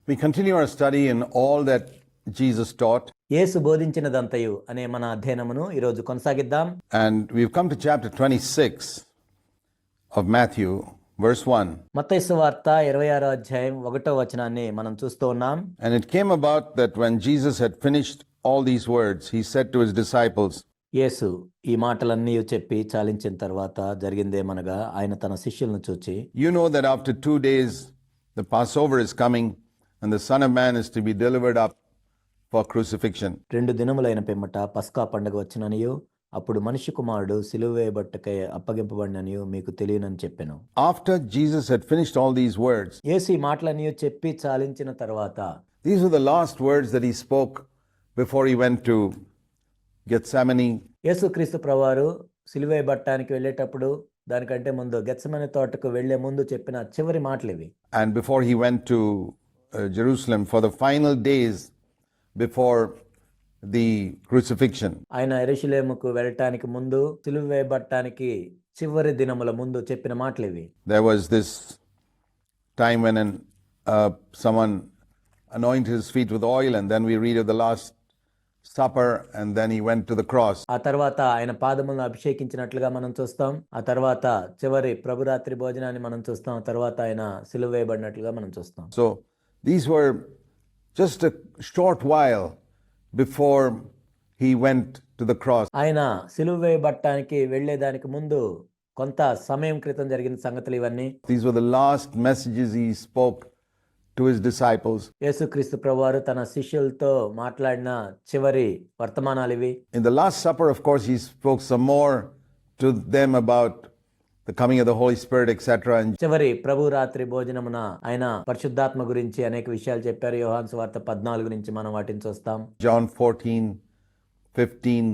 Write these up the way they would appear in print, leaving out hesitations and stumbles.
We continue our study in all that Jesus taught, యేసు బోధించినదంతయు అనే మన అధ్యయనమును ఈరోజు కొనసాగిద్దాం. and we've come to chapter 26 of Matthew, verse 1. మత్తయి సువార్త 26వ అధ్యాయం 1వ వచనాన్ని మనం చూస్తూ ఉన్నాం. And it came about that when Jesus had finished all these words, he said to his disciples, యేసు ఈ మాటలన్నీ చెప్పి చాలించిన తర్వాత జరిగిందేమనగా ఆయన తన శిష్యులను చూచి, You know that after 2 days the Passover is coming, and the Son of Man is to be delivered up for crucifixion. 2 దినములైన పిమ్మట పస్కా పండుగ వచ్చిననియు అప్పుడు మనిషి కుమారుడు సిలువ వేయబట్టకై అప్పగింపబడిననియు మీకు తెలియనని చెప్పెను. After Jesus had finished all these words, యేసు ఈ మాటలన్నీ చెప్పి చాలించిన తర్వాత, these were the last words that he spoke before he went to Gethsemane. యేసుక్రీస్తు ప్రభువారు సిలువ వేయబట్టానికి వెళ్ళేటప్పుడు దానికంటే ముందు గెత్సెమనే తోటకు వెళ్లే ముందు చెప్పిన చివరి మాటలు ఇవి. And before he went to Jerusalem for the final days before the crucifixion. ఆయన యెరూషలేముకు వెళ్ళటానికి ముందు సిలువ వేయబట్టానికి చివరి దినముల ముందు చెప్పిన మాటలు ఇవి. There was this time when someone anointed his feet with oil, and then we read of the Last Supper, and then he went to the cross. ఆ తర్వాత ఆయన పాదములను అభిషేకించినట్లుగా మనం చూస్తాం. ఆ తర్వాత చివరి ప్రభురాత్రి భోజనాన్ని మనం చూస్తాం. ఆ తర్వాత ఆయన సిలువ వేయబడినట్లుగా మనం చూస్తాం. So these were just a short while before he went to the cross. ఆయన సిలువ వేయబట్టానికి వెళ్లేదానికి ముందు కొంత సమయం క్రితం జరిగిన సంగతులు ఇవన్నీ. These were the last messages he spoke to his disciples. యేసుక్రీస్తు ప్రభువారు తన శిష్యులతో మాట్లాడిన చివరి వర్తమానాలు ఇవి. In the Last Supper, of course, he spoke some more to them about the coming of the Holy Spirit, etc. And చివరి ప్రభు రాత్రి భోజనమున ఆయన పరిశుద్ధాత్మ గురించి అనేక విషయాలు చెప్పారు. యోహాను సువార్త 14 నుంచి మనం వాటిని చూస్తాం. John 14, 15,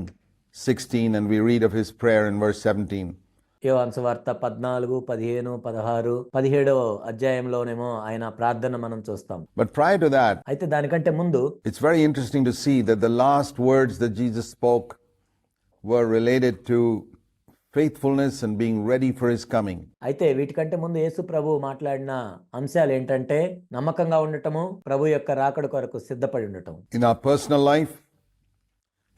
16, and we read of his prayer in verse 17. యోహాను సువార్త 14, 15, 16, 17వ అధ్యాయంలోనేమో ఆయన ప్రార్థన మనం చూస్తాం. But prior to that, అయితే దానికంటే ముందు it's very interesting to see that the last words that Jesus spoke were related to faithfulness and being ready for his coming. అయితే వీటికంటే ముందు యేసు ప్రభు మాట్లాడిన అంశాలు ఏంటంటే నమ్మకంగా ఉండటము, ప్రభు యొక్క రాకడ కొరకు సిద్ధపడి ఉండటం. In our personal life,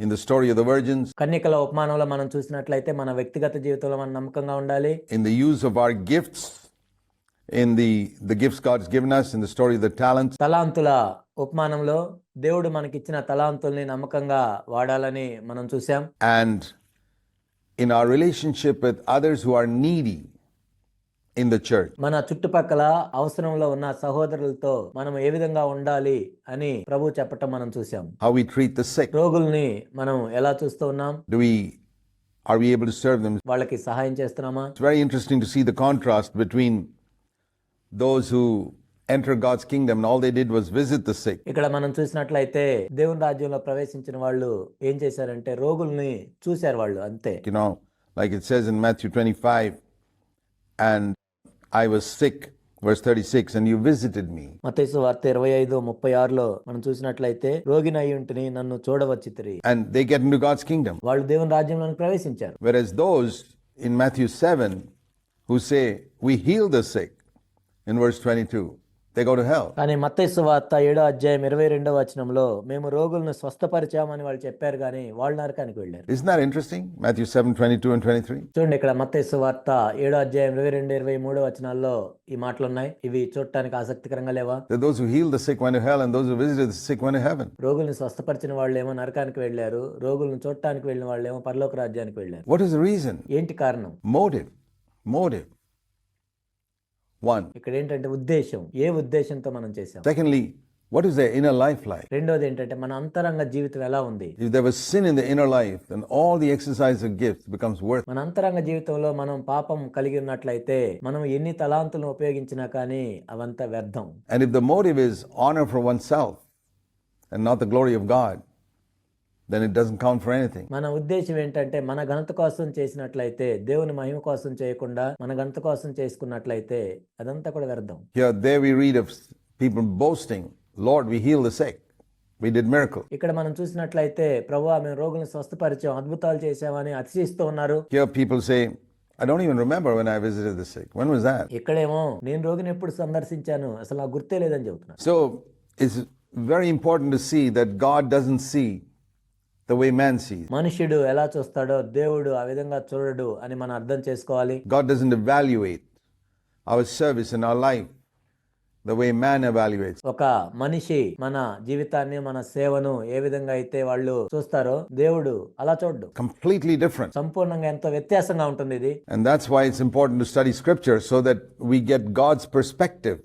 in the story of the virgins, కన్యకల ఉపమానంలో మనం చూసినట్లయితే మన వ్యక్తిగత జీవితంలో మనం నమ్మకంగా ఉండాలి. in the use of our gifts, in the gifts God's given us, in the story of the talents, తలాంతుల ఉపమానంలో దేవుడు మనకిచ్చిన తలాంతుల్ని నమ్మకంగా వాడాలని మనం చూసాం. and in our relationship with others who are needy in the church. మన చుట్టుపక్కల అవసరంలో ఉన్న సహోదరులతో మనం ఏ విధంగా ఉండాలి అని ప్రభు చెప్పటం మనం చూసాం. How we treat the sick. రోగుల్ని మనం ఎలా చూస్తూ ఉన్నాం? Are we able to serve them? వాళ్ళకి సహాయం చేస్తున్నామా? It's very interesting to see the contrast between those who enter God's kingdom and all they did was visit the sick. ఇక్కడ మనం చూసినట్లయితే దేవుని రాజ్యంలో ప్రవేశించిన వాళ్ళు ఏం చేశారంటే రోగుల్ని చూశారు వాళ్ళు అంతే. You know, like it says in Matthew 25, and I was sick, verse 36, and you visited me. మత్తయి సువార్త 25:36లో మనం చూసినట్లయితే రోగిని అయి ఉంటిని నన్ను చూడవచ్చితిరి. And they get into God's kingdom. వాళ్ళు దేవుని రాజ్యంలోకి ప్రవేశించారు. Whereas those in Matthew 7 who say we heal the sick in verse 22, they go to hell. కానీ మత్తయి సువార్త 7వ అధ్యాయం 22వ వచనంలో మేము రోగులను స్వస్థపరిచామని వాళ్ళు చెప్పారు కానీ వాళ్ళు నరకానికి వెళ్ళారు. Isn't that interesting? Matthew 7, 22 and 23. చూడండి, ఇక్కడ మత్తయి సువార్త 7వ అధ్యాయం 22, 23 వచనాల్లో ఈ మాటలు ఉన్నాయి. ఇవి చూడటానికి ఆసక్తికరంగా లేవా? That those who healed the sick went to hell, and those who visited the sick went to heaven. రోగుల్ని స్వస్థపరిచిన వాళ్ళేమో నరకానికి వెళ్ళారు, రోగులను చూడటానికి వెళ్ళిన వాళ్ళేమో పరలోక రాజ్యానికి వెళ్ళారు. What is the reason? ఏంటి కారణం? Motive. One. ఇక్కడ ఏంటంటే ఉద్దేశం. ఏ ఉద్దేశంతో మనం చేసాం? Secondly, what is their inner life like? రెండోది ఏంటంటే మన అంతరంగ జీవితం ఎలా ఉంది? If there was sin in the inner life, then all the exercise of gifts becomes worthless. మన అంతరంగ జీవితంలో మనం పాపం కలిగి ఉన్నట్లయితే మనం ఎన్ని తలాంతులను ఉపయోగించినా కానీ అవంతా వ్యర్థం. And if the motive is honor for oneself and not the glory of God, then it doesn't count for anything. మన ఉద్దేశం ఏంటంటే మన ఘనత కోసం చేసినట్లయితే, దేవుని మహిమ కోసం చేయకుండా మన ఘనత కోసం చేసుకున్నట్లయితే అదంతా కూడా వ్యర్థం. There we read of people boasting, Lord, we heal the sick. We did miracle. ఇక్కడ మనం చూసినట్లయితే ప్రభువా మేము రోగులను స్వస్థపరిచాం, అద్భుతాలు చేశామని అతిశయిస్తూ ఉన్నారు. Here people say, I don't even remember when I visited the sick. When was that? ఇక్కడేమో నేను రోగిని ఎప్పుడు సందర్శించాను, అసలు నాకు గుర్తే లేదని చెబుతున్నారు. So It's very important to see that God doesn't see the way man sees. మనుష్యుడు ఎలా చూస్తాడో దేవుడు ఆ విధంగా చూడడు అని మనం అర్థం చేసుకోవాలి. God doesn't evaluate our service in our life the way man evaluates. ఒక మనిషి మన జీవితాన్ని మన సేవను ఏ విధంగా అయితే వాళ్ళు చూస్తారో దేవుడు అలా చూడడు. Completely different. సంపూర్ణంగా ఎంతో వ్యత్యాసంగా ఉంటుంది ఇది. And that's why it's important to study scripture so that we get God's perspective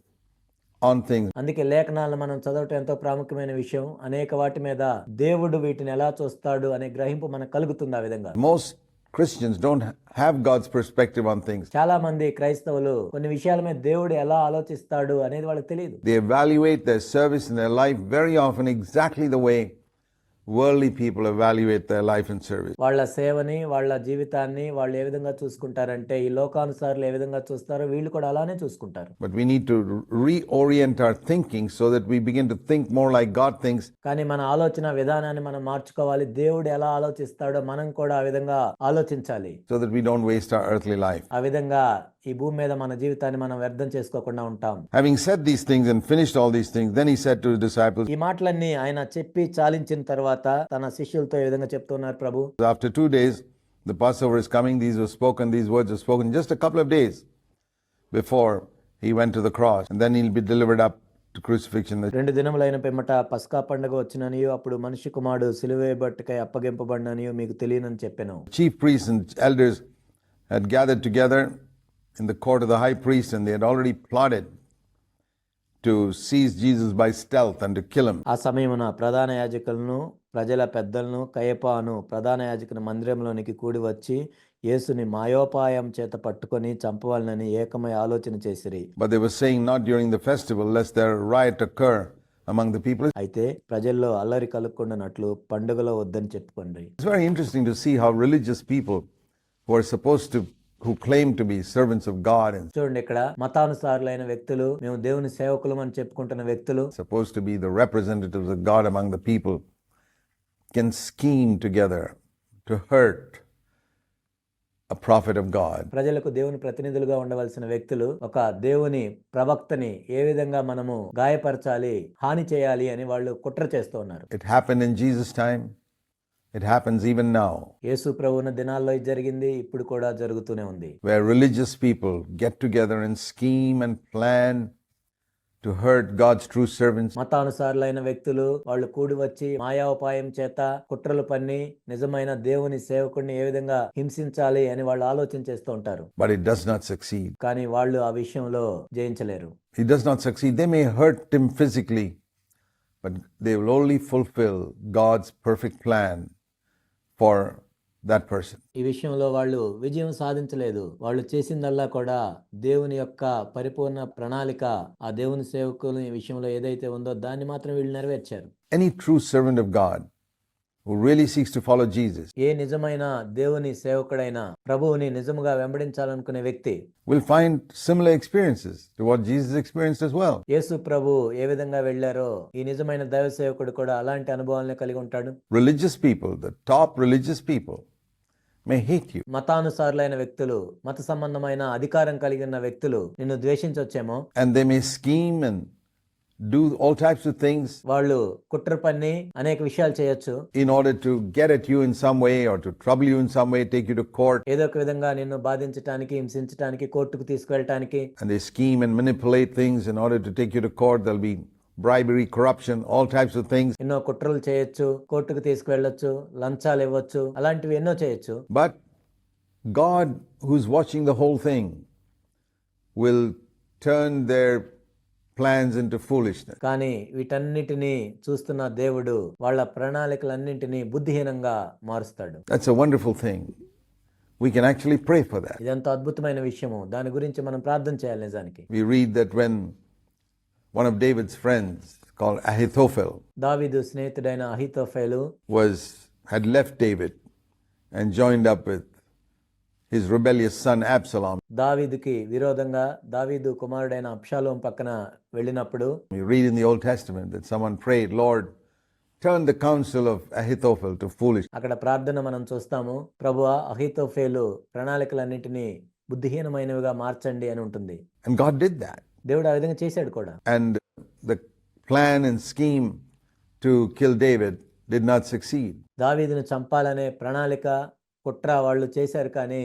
on things. అందుకే లేఖనాలను మనం చదవటం ఎంతో ప్రాముఖ్యమైన విషయం. అనేక వాటి మీద దేవుడు వీటిని ఎలా చూస్తాడు అనే గ్రహింపు మనకు కలుగుతుంది ఆ విధంగా. Most Christians don't have God's perspective on things. చాలా మంది క్రైస్తవులు కొన్ని విషయాల మీద దేవుడు ఎలా ఆలోచిస్తాడు అనేది వాళ్ళకి తెలియదు. They evaluate their service in their life very often exactly the way worldly people evaluate their life and service. వాళ్ళ సేవని వాళ్ళ జీవితాన్ని వాళ్ళు ఏ విధంగా చూసుకుంటారంటే ఈ లోకానుసారులు ఏ విధంగా చూస్తారో వీళ్ళు కూడా అలానే చూసుకుంటారు. But we need to reorient our thinking so that we begin to think more like God thinks. కానీ మన ఆలోచన విధానాన్ని మనం మార్చుకోవాలి. దేవుడు ఎలా ఆలోచిస్తాడో మనం కూడా ఆ విధంగా ఆలోచించాలి. So that we don't waste our earthly life. ఆ విధంగా ఈ భూమి మీద మన జీవితాన్ని మనం వ్యర్థం చేసుకోకుండా ఉంటాం. Having said these things and finished all these things, then he said to his disciples, ఈ మాటలన్నీ ఆయన చెప్పి చాలించిన తర్వాత తన శిష్యులతో ఏ విధంగా చెప్తున్నారు ప్రభు. after 2 days, the Passover is coming. These words were spoken just a couple of days before he went to the cross. And then he'll be delivered up to crucifixion. 2 దినములైన పిమ్మట పస్కా పండుగ వచ్చిననియు అప్పుడు మనిషి కుమారుడు సిలువేయబట్టుకై అప్పగింపబడిననియు మీకు తెలియనని చెప్పాను. Chief priests and elders had gathered together in the court of the high priest, and they had already plotted to seize Jesus by stealth and to kill him. ఆ సమయమున ప్రధాన యాజకులను ప్రజల పెద్దలను కయపాను ప్రధాన యాజకుని మందిరంలోనికి కూడి వచ్చి యేసుని మాయోపాయం చేత పట్టుకొని చంపవాలని ఏకమై ఆలోచన చేసిరి. But they were saying not during the festival, lest there riot occur among the people. అయితే ప్రజల్లో అల్లరి కలుక్కుండానట్లు పండుగలో వద్దని చెప్పుకోండి. It's very interesting to see how religious people who claim to be servants of God and చూడండి, ఇక్కడ మతానుసారులైన వ్యక్తులు, మేము దేవుని సేవకులం అని చెప్పుకుంటున్న వ్యక్తులు, supposed to be the representatives of God among the people, can scheme together to hurt a prophet of God. ప్రజలకు దేవుని ప్రతినిధులుగా ఉండవలసిన వ్యక్తులు ఒక దేవుని ప్రవక్తని ఏ విధంగా మనము గాయపరచాలి, హాని చేయాలి అని వాళ్ళు కుట్ర చేస్తూ ఉన్నారు. It happened in Jesus' time. It happens even now. యేసు ప్రభువున దినాల్లో ఇది జరిగింది, ఇప్పుడు కూడా జరుగుతూనే ఉంది. Where religious people get together and scheme and plan to hurt God's true servants. మతానుసారులైన వ్యక్తులు వాళ్ళు కూడి వచ్చి మాయాపాయం చేత కుట్రలు పన్ని నిజమైన దేవుని సేవకుడిని ఏ విధంగా హింసించాలి అని వాళ్ళు ఆలోచన చేస్తూ ఉంటారు. But it does not succeed. కానీ వాళ్ళు ఆ విషయంలో జయించలేరు. It does not succeed. They may hurt him physically, but they will only fulfill God's perfect plan for that person. ఈ విషయంలో వాళ్ళు విజయం సాధించలేదు. వాళ్ళు చేసిందల్లా కూడా దేవుని యొక్క పరిపూర్ణ ప్రణాళిక, ఆ దేవుని సేవకుని విషయంలో ఏదైతే ఉందో దాన్ని మాత్రం వీళ్ళు నెరవేర్చారు. Any true servant of God who really seeks to follow Jesus ఏ నిజమైన దేవుని సేవకుడైన ప్రభువుని నిజముగా వెంబడించాలనుకునే వ్యక్తి will find similar experiences to what Jesus experienced as well. యేసు ప్రభు ఏ విధంగా వెళ్ళారో ఈ నిజమైన దైవ సేవకుడు కూడా అలాంటి అనుభవాలను కలిగి ఉంటాడు. Religious people, the top religious people, may hate you. మతానుసారులైన వ్యక్తులు, మత సంబంధమైన అధికారం కలిగిన వ్యక్తులు నిన్ను ద్వేషించొచ్చేమో. And they may scheme and do all types of things వాళ్ళు కుట్ర పన్ని అనేక విషయాలు చేయొచ్చు. in order to get at you in some way or to trouble you in some way, take you to court. ఏదో ఒక విధంగా నిన్ను బాధించడానికి, హింసించడానికి, కోర్టుకు తీసుకువెళ్ళటానికి. And they scheme and manipulate things in order to take you to court. There'll be bribery, corruption, all types of things. ఎన్నో కుట్రలు చేయొచ్చు, కోర్టుకు తీసుకువెళ్ళొచ్చు, లంచాలు ఇవ్వచ్చు, అలాంటివి ఎన్నో చేయొచ్చు. But God, who's watching the whole thing, will turn their plans into foolishness. కానీ వీటన్నిటిని చూస్తున్న దేవుడు వాళ్ళ ప్రణాళికలన్నింటినీ బుద్ధిహీనంగా మారుస్తాడు. That's a wonderful thing. We can actually pray for that. ఇదంతా అద్భుతమైన విషయము. దాని గురించి మనం ప్రార్థన చేయాలి. నిజానికి We read that when one of David's friends called Ahithophel దావీదు స్నేహితుడైన అహీతోఫెలు had left David and joined up with his rebellious son Absalom. దావీదుకి విరోధంగా దావీదు కుమారుడైన అబ్షాలోం పక్కన వెళ్ళినప్పుడు We read in the Old Testament that someone prayed, Lord, turn the counsel of Ahithophel to foolishness. అక్కడ ప్రార్థన మనం చూస్తాము, ప్రభువా అహీతోఫెలు ప్రణాళికలన్నింటినీ బుద్ధిహీనమైనవిగా మార్చండి అని ఉంటుంది. And God did that. దేవుడు ఆ విధంగా చేశాడు కూడా. And the plan and scheme to kill David did not succeed. దావీదును చంపాలనే ప్రణాళిక కుట్ర వాళ్ళు చేశారు, కానీ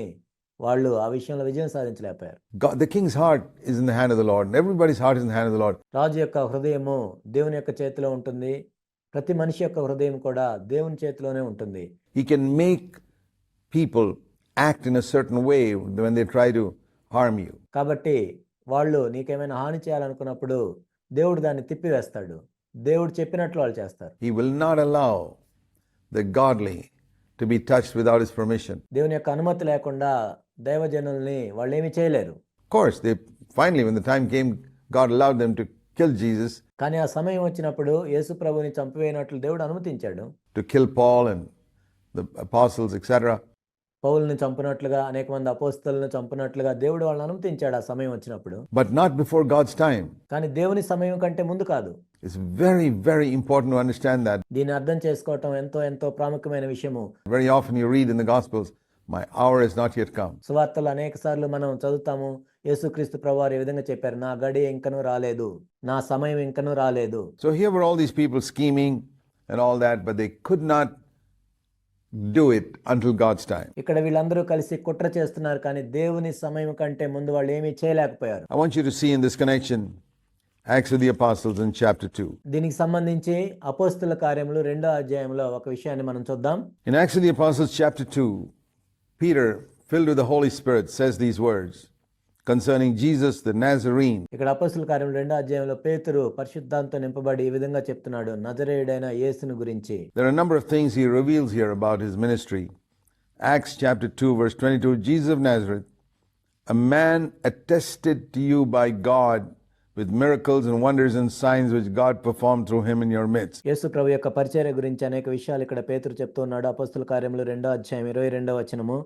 వాళ్ళు ఆ విషయంలో విజయం సాధించలేకపోయారు. The king's heart is in the hand of the Lord, and everybody's heart is in the hand of the Lord. రాజు యొక్క హృదయము దేవుని యొక్క చేతిలో ఉంటుంది. ప్రతి మనిషి యొక్క హృదయం కూడా దేవుని చేతిలోనే ఉంటుంది. He can make people act in a certain way when they try to harm you. కాబట్టి వాళ్ళు నీకేమైనా హాని చేయాలనుకున్నప్పుడు దేవుడు దాన్ని తిప్పివేస్తాడు. దేవుడు చెప్పినట్లు వాళ్ళు చేస్తారు. He will not allow the godly to be touched without his permission. దేవుని యొక్క అనుమతి లేకుండా దైవజనుల్ని వాళ్ళు ఏమీ చేయలేరు. Of course, they finally, when the time came, God allowed them to kill Jesus, కానీ ఆ సమయం వచ్చినప్పుడు యేసు ప్రభువుని చంపివేయనట్లు దేవుడు అనుమతించాడు. to kill Paul and the apostles, etc. పౌలుని చంపినట్లుగా, అనేక మంది అపోస్తలులను చంపినట్లుగా దేవుడు వాళ్ళని అనుమతించాడు ఆ సమయం వచ్చినప్పుడు. But not before God's time. కానీ దేవుని సమయం కంటే ముందు కాదు. It's very, very important to understand that. దీన్ని అర్థం చేసుకోవటం ఎంతో ఎంతో ప్రాముఖ్యమైన విషయము. Very often you read in the Gospels, my hour has not yet come. సువార్తలు అనేక సార్లు మనం చదువుతాము. యేసుక్రీస్తు ప్రభువారు ఈ విధంగా చెప్పారు, నా గడియ ఇంకనూ రాలేదు, నా సమయం ఇంకనూ రాలేదు. So here were all these people scheming and all that, but they could not do it until God's time. ఇక్కడ వీళ్ళందరూ కలిసి కుట్ర చేస్తున్నారు, కానీ దేవుని సమయం కంటే ముందు వాళ్ళు ఏమీ చేయలేకపోయారు. I want you to see in this connection Acts of the Apostles in chapter 2. దీనికి సంబంధించి అపోస్తల కార్యములు 2వ అధ్యాయంలో ఒక విషయాన్ని మనం చూద్దాం. In Acts of the Apostles chapter 2, Peter, filled with the Holy Spirit, says these words concerning Jesus the Nazarene. ఇక్కడ అపోస్తల కార్యములు 2వ అధ్యాయంలో పేతురు పరిశుద్ధాంతో నింపబడి ఈ విధంగా చెప్తున్నాడు, నజరేయుడైన యేసును గురించి. There are a number of things he reveals here about his ministry. Acts chapter 2 verse 22, Jesus of Nazareth, a man attested to you by God with miracles and wonders and signs which God performed through him in your midst. యేసు ప్రభు యొక్క పరిచర్య గురించి అనేక విషయాలు ఇక్కడ పేతురు చెప్తున్నాడు. అపోస్తల కార్యములు 2వ అధ్యాయం 22వ వచనము,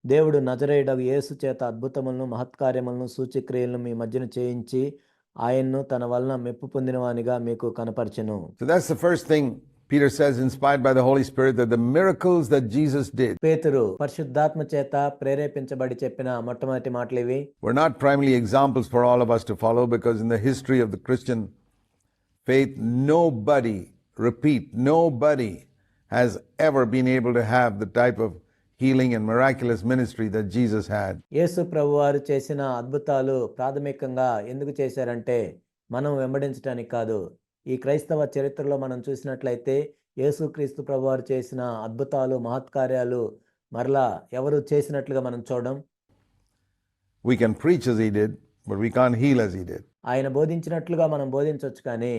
దేవుడు నజరేయుడగు యేసు చేత అద్భుతములను మహత్కార్యములను సూచక్రియలను మీ మధ్యన చేయించి ఆయన్ను తన వలన మెప్పు పొందినవానిగా మీకు కనపరచెను. So that's the first thing Peter says, inspired by the Holy Spirit, that the miracles that Jesus did పేతురు పరిశుద్ధాత్మ చేత ప్రేరేపించబడి చెప్పిన మొట్టమొదటి మాటలు ఇవి. were not primarily examples for all of us to follow, because in the history of the Christian faith, nobody has ever been able to have the type of healing and miraculous ministry that Jesus had. యేసు ప్రభువారు చేసిన అద్భుతాలు ప్రాథమికంగా ఎందుకు చేశారంటే మనం వెంబడించడానికి కాదు. ఈ క్రైస్తవ చరిత్రలో మనం చూసినట్లయితే యేసుక్రీస్తు ప్రభువారు చేసిన అద్భుతాలు మహత్కార్యాలు మరలా ఎవరు చేసినట్లుగా మనం చూడం. We can preach as he did, but we can't heal as he did. ఆయన బోధించినట్లుగా మనం బోధించవచ్చు, కానీ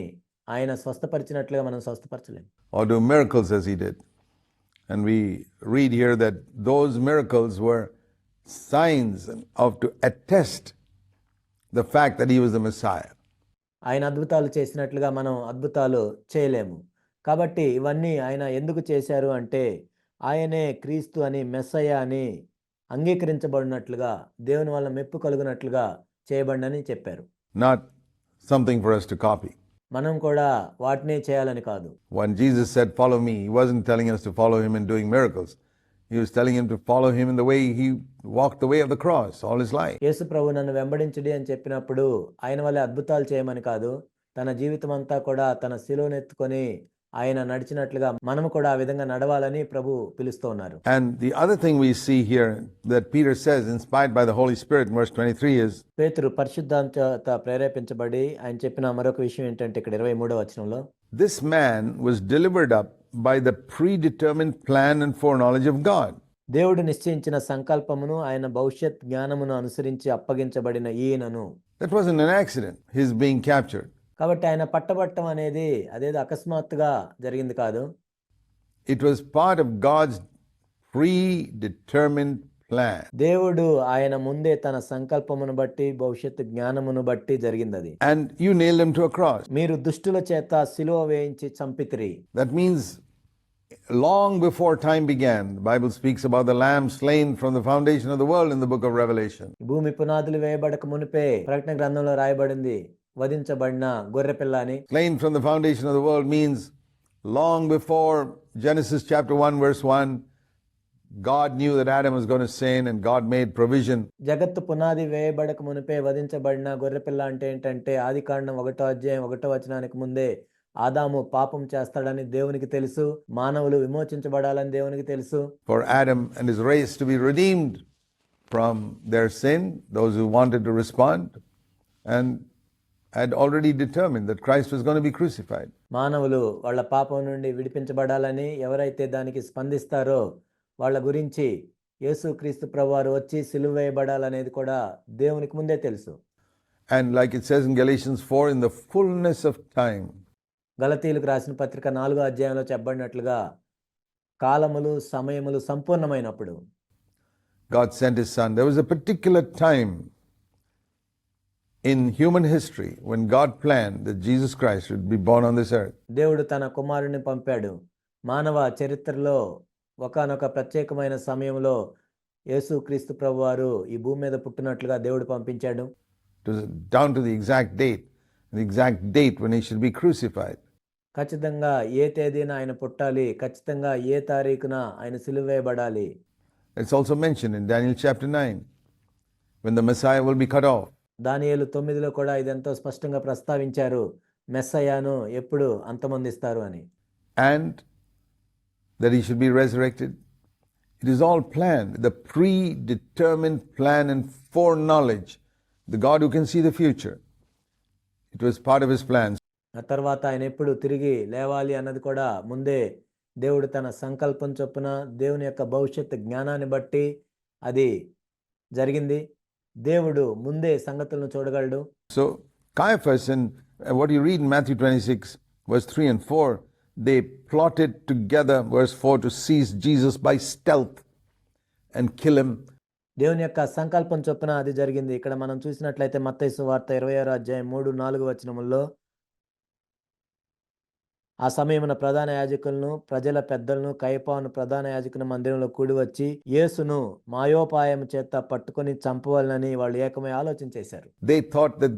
ఆయన స్వస్థపరిచినట్లుగా మనం స్వస్థపరచలేం. Or do miracles as he did. And we read here that those miracles were signs to attest the fact that he was the Messiah. ఆయన అద్భుతాలు చేసినట్లుగా మనం అద్భుతాలు చేయలేము. కాబట్టి ఇవన్నీ ఆయన ఎందుకు చేశారు అంటే ఆయనే క్రీస్తు అని, మెస్సయ్య అని అంగీకరించబడినట్లుగా, దేవుని వల్ల మెప్పు కలుగునట్లుగా చేయబడినని చెప్పారు. Not something for us to copy. మనం కూడా వాటినే చేయాలని కాదు. When Jesus said, "Follow me," he wasn't telling us to follow him in doing miracles. He was telling him to follow him in the way he walked the way of the cross all his life. యేసు ప్రభు నన్ను వెంబడించుడి అని చెప్పినప్పుడు ఆయన వల్లే అద్భుతాలు చేయమని కాదు, తన జీవితం అంతా కూడా తన శిలువను ఎత్తుకొని ఆయన నడిచినట్లుగా మనము కూడా ఆ విధంగా నడవాలని ప్రభు పిలుస్తూ ఉన్నారు. And the other thing we see here that Peter says, inspired by the Holy Spirit, in verse 23 is, పేతురు పరిశుద్ధాత్మ చేత ప్రేరేపించబడి ఆయన చెప్పిన మరొక విషయం ఏంటంటే ఇక్కడ 23వ వచనంలో, this man was delivered up by the predetermined plan and foreknowledge of God. దేవుడు నిశ్చయించిన సంకల్పమును ఆయన భవిష్యత్ జ్ఞానమును అనుసరించి అప్పగించబడిన ఈయనను. That wasn't an accident, his being captured. కాబట్టి ఆయన పట్టబట్టం అనేది అదేదో అకస్మాత్తుగా జరిగింది కాదు. It was part of God's predetermined plan. దేవుడు ఆయన ముందే తన సంకల్పమును బట్టి భవిష్యత్తు జ్ఞానమును బట్టి జరిగింది అది. And you nailed him to a cross. మీరు దుష్టుల చేత సిలువ వేయించి చంపితిరి. That means long before time began, the Bible speaks about the lamb slain from the foundation of the world in the book of Revelation. భూమి పునాదులు వేయబడక మునిపే ప్రకటన గ్రంథంలో రాయబడింది, వధించబడిన గొర్రెపిల్ల అని. Slain from the foundation of the world means long before Genesis chapter 1 verse 1, God knew that Adam was going to sin and God made provision. జగత్తు పునాది వేయబడక మునిపే వధించబడిన గొర్రెపిల్ల అంటే ఏంటంటే ఆదికాండం 1వ అధ్యాయం 1వ వచనానికి ముందే ఆదాము పాపం చేస్తాడని దేవునికి తెలుసు, మానవులు విమోచించబడాలని దేవునికి తెలుసు. For Adam and his race to be redeemed from their sin, those who wanted to respond, and had already determined that Christ was going to be crucified. మానవులు వాళ్ళ పాపం నుండి విడిపించబడాలని ఎవరైతే దానికి స్పందిస్తారో వాళ్ళ గురించి యేసుక్రీస్తు ప్రభువారు వచ్చి సిలువ వేయబడాలనేది కూడా దేవునికి ముందే తెలుసు. And like it says in Galatians 4, in the fullness of time, గలతీయులకు రాసిన పత్రిక 4వ అధ్యాయంలో చెప్పబడినట్లుగా కాలములు సమయములు సంపూర్ణమైనప్పుడు God sent his son. There was a particular time in human history when God planned that Jesus Christ would be born on this earth. దేవుడు తన కుమారుని పంపాడు. మానవ చరిత్రలో ఒకానొక ప్రత్యేకమైన సమయంలో యేసుక్రీస్తు ప్రభువారు ఈ భూమి మీద పుట్టినట్లుగా దేవుడు పంపించాడు. Down to the exact date when he should be crucified. ఖచ్చితంగా ఏ తేదీన ఆయన పుట్టాలి, ఖచ్చితంగా ఏ తారీఖున ఆయన సిలువ వేయబడాలి. It's also mentioned in Daniel chapter 9 when the Messiah will be cut off. దానియేలు 9లో కూడా ఇదెంతో స్పష్టంగా ప్రస్తావించారు, మెస్సయాను ఎప్పుడు అంతమొందిస్తారు అని. And that he should be resurrected. It is all planned, the predetermined plan and foreknowledge. The God who can see the future. It was part of his plans. ఆ తర్వాత ఆయన ఎప్పుడు తిరిగి లేవాలి అన్నది కూడా ముందే దేవుడు తన సంకల్పం చొప్పున దేవుని యొక్క భవిష్యత్తు జ్ఞానాన్ని బట్టి అది జరిగింది. దేవుడు ముందే సంగతులను చూడగలడు. So Caiaphas, and what you read in Matthew 26 verse 3 and 4, they plotted together, verse 4, to seize Jesus by stealth and kill him. దేవుని యొక్క సంకల్పం చొప్పున అది జరిగింది. ఇక్కడ మనం చూసినట్లయితే మత్తయి సువార్త 26వ అధ్యాయం 3-4 వచనముల్లో ఆ సమయమున ప్రధాన యాజకులను ప్రజల పెద్దలను కయపాను ప్రధాన యాజకుని మందిరంలో కూడి వచ్చి యేసును మాయోపాయం చేత పట్టుకొని చంపవాలని వాళ్ళు ఏకమై ఆలోచన చేశారు. They thought that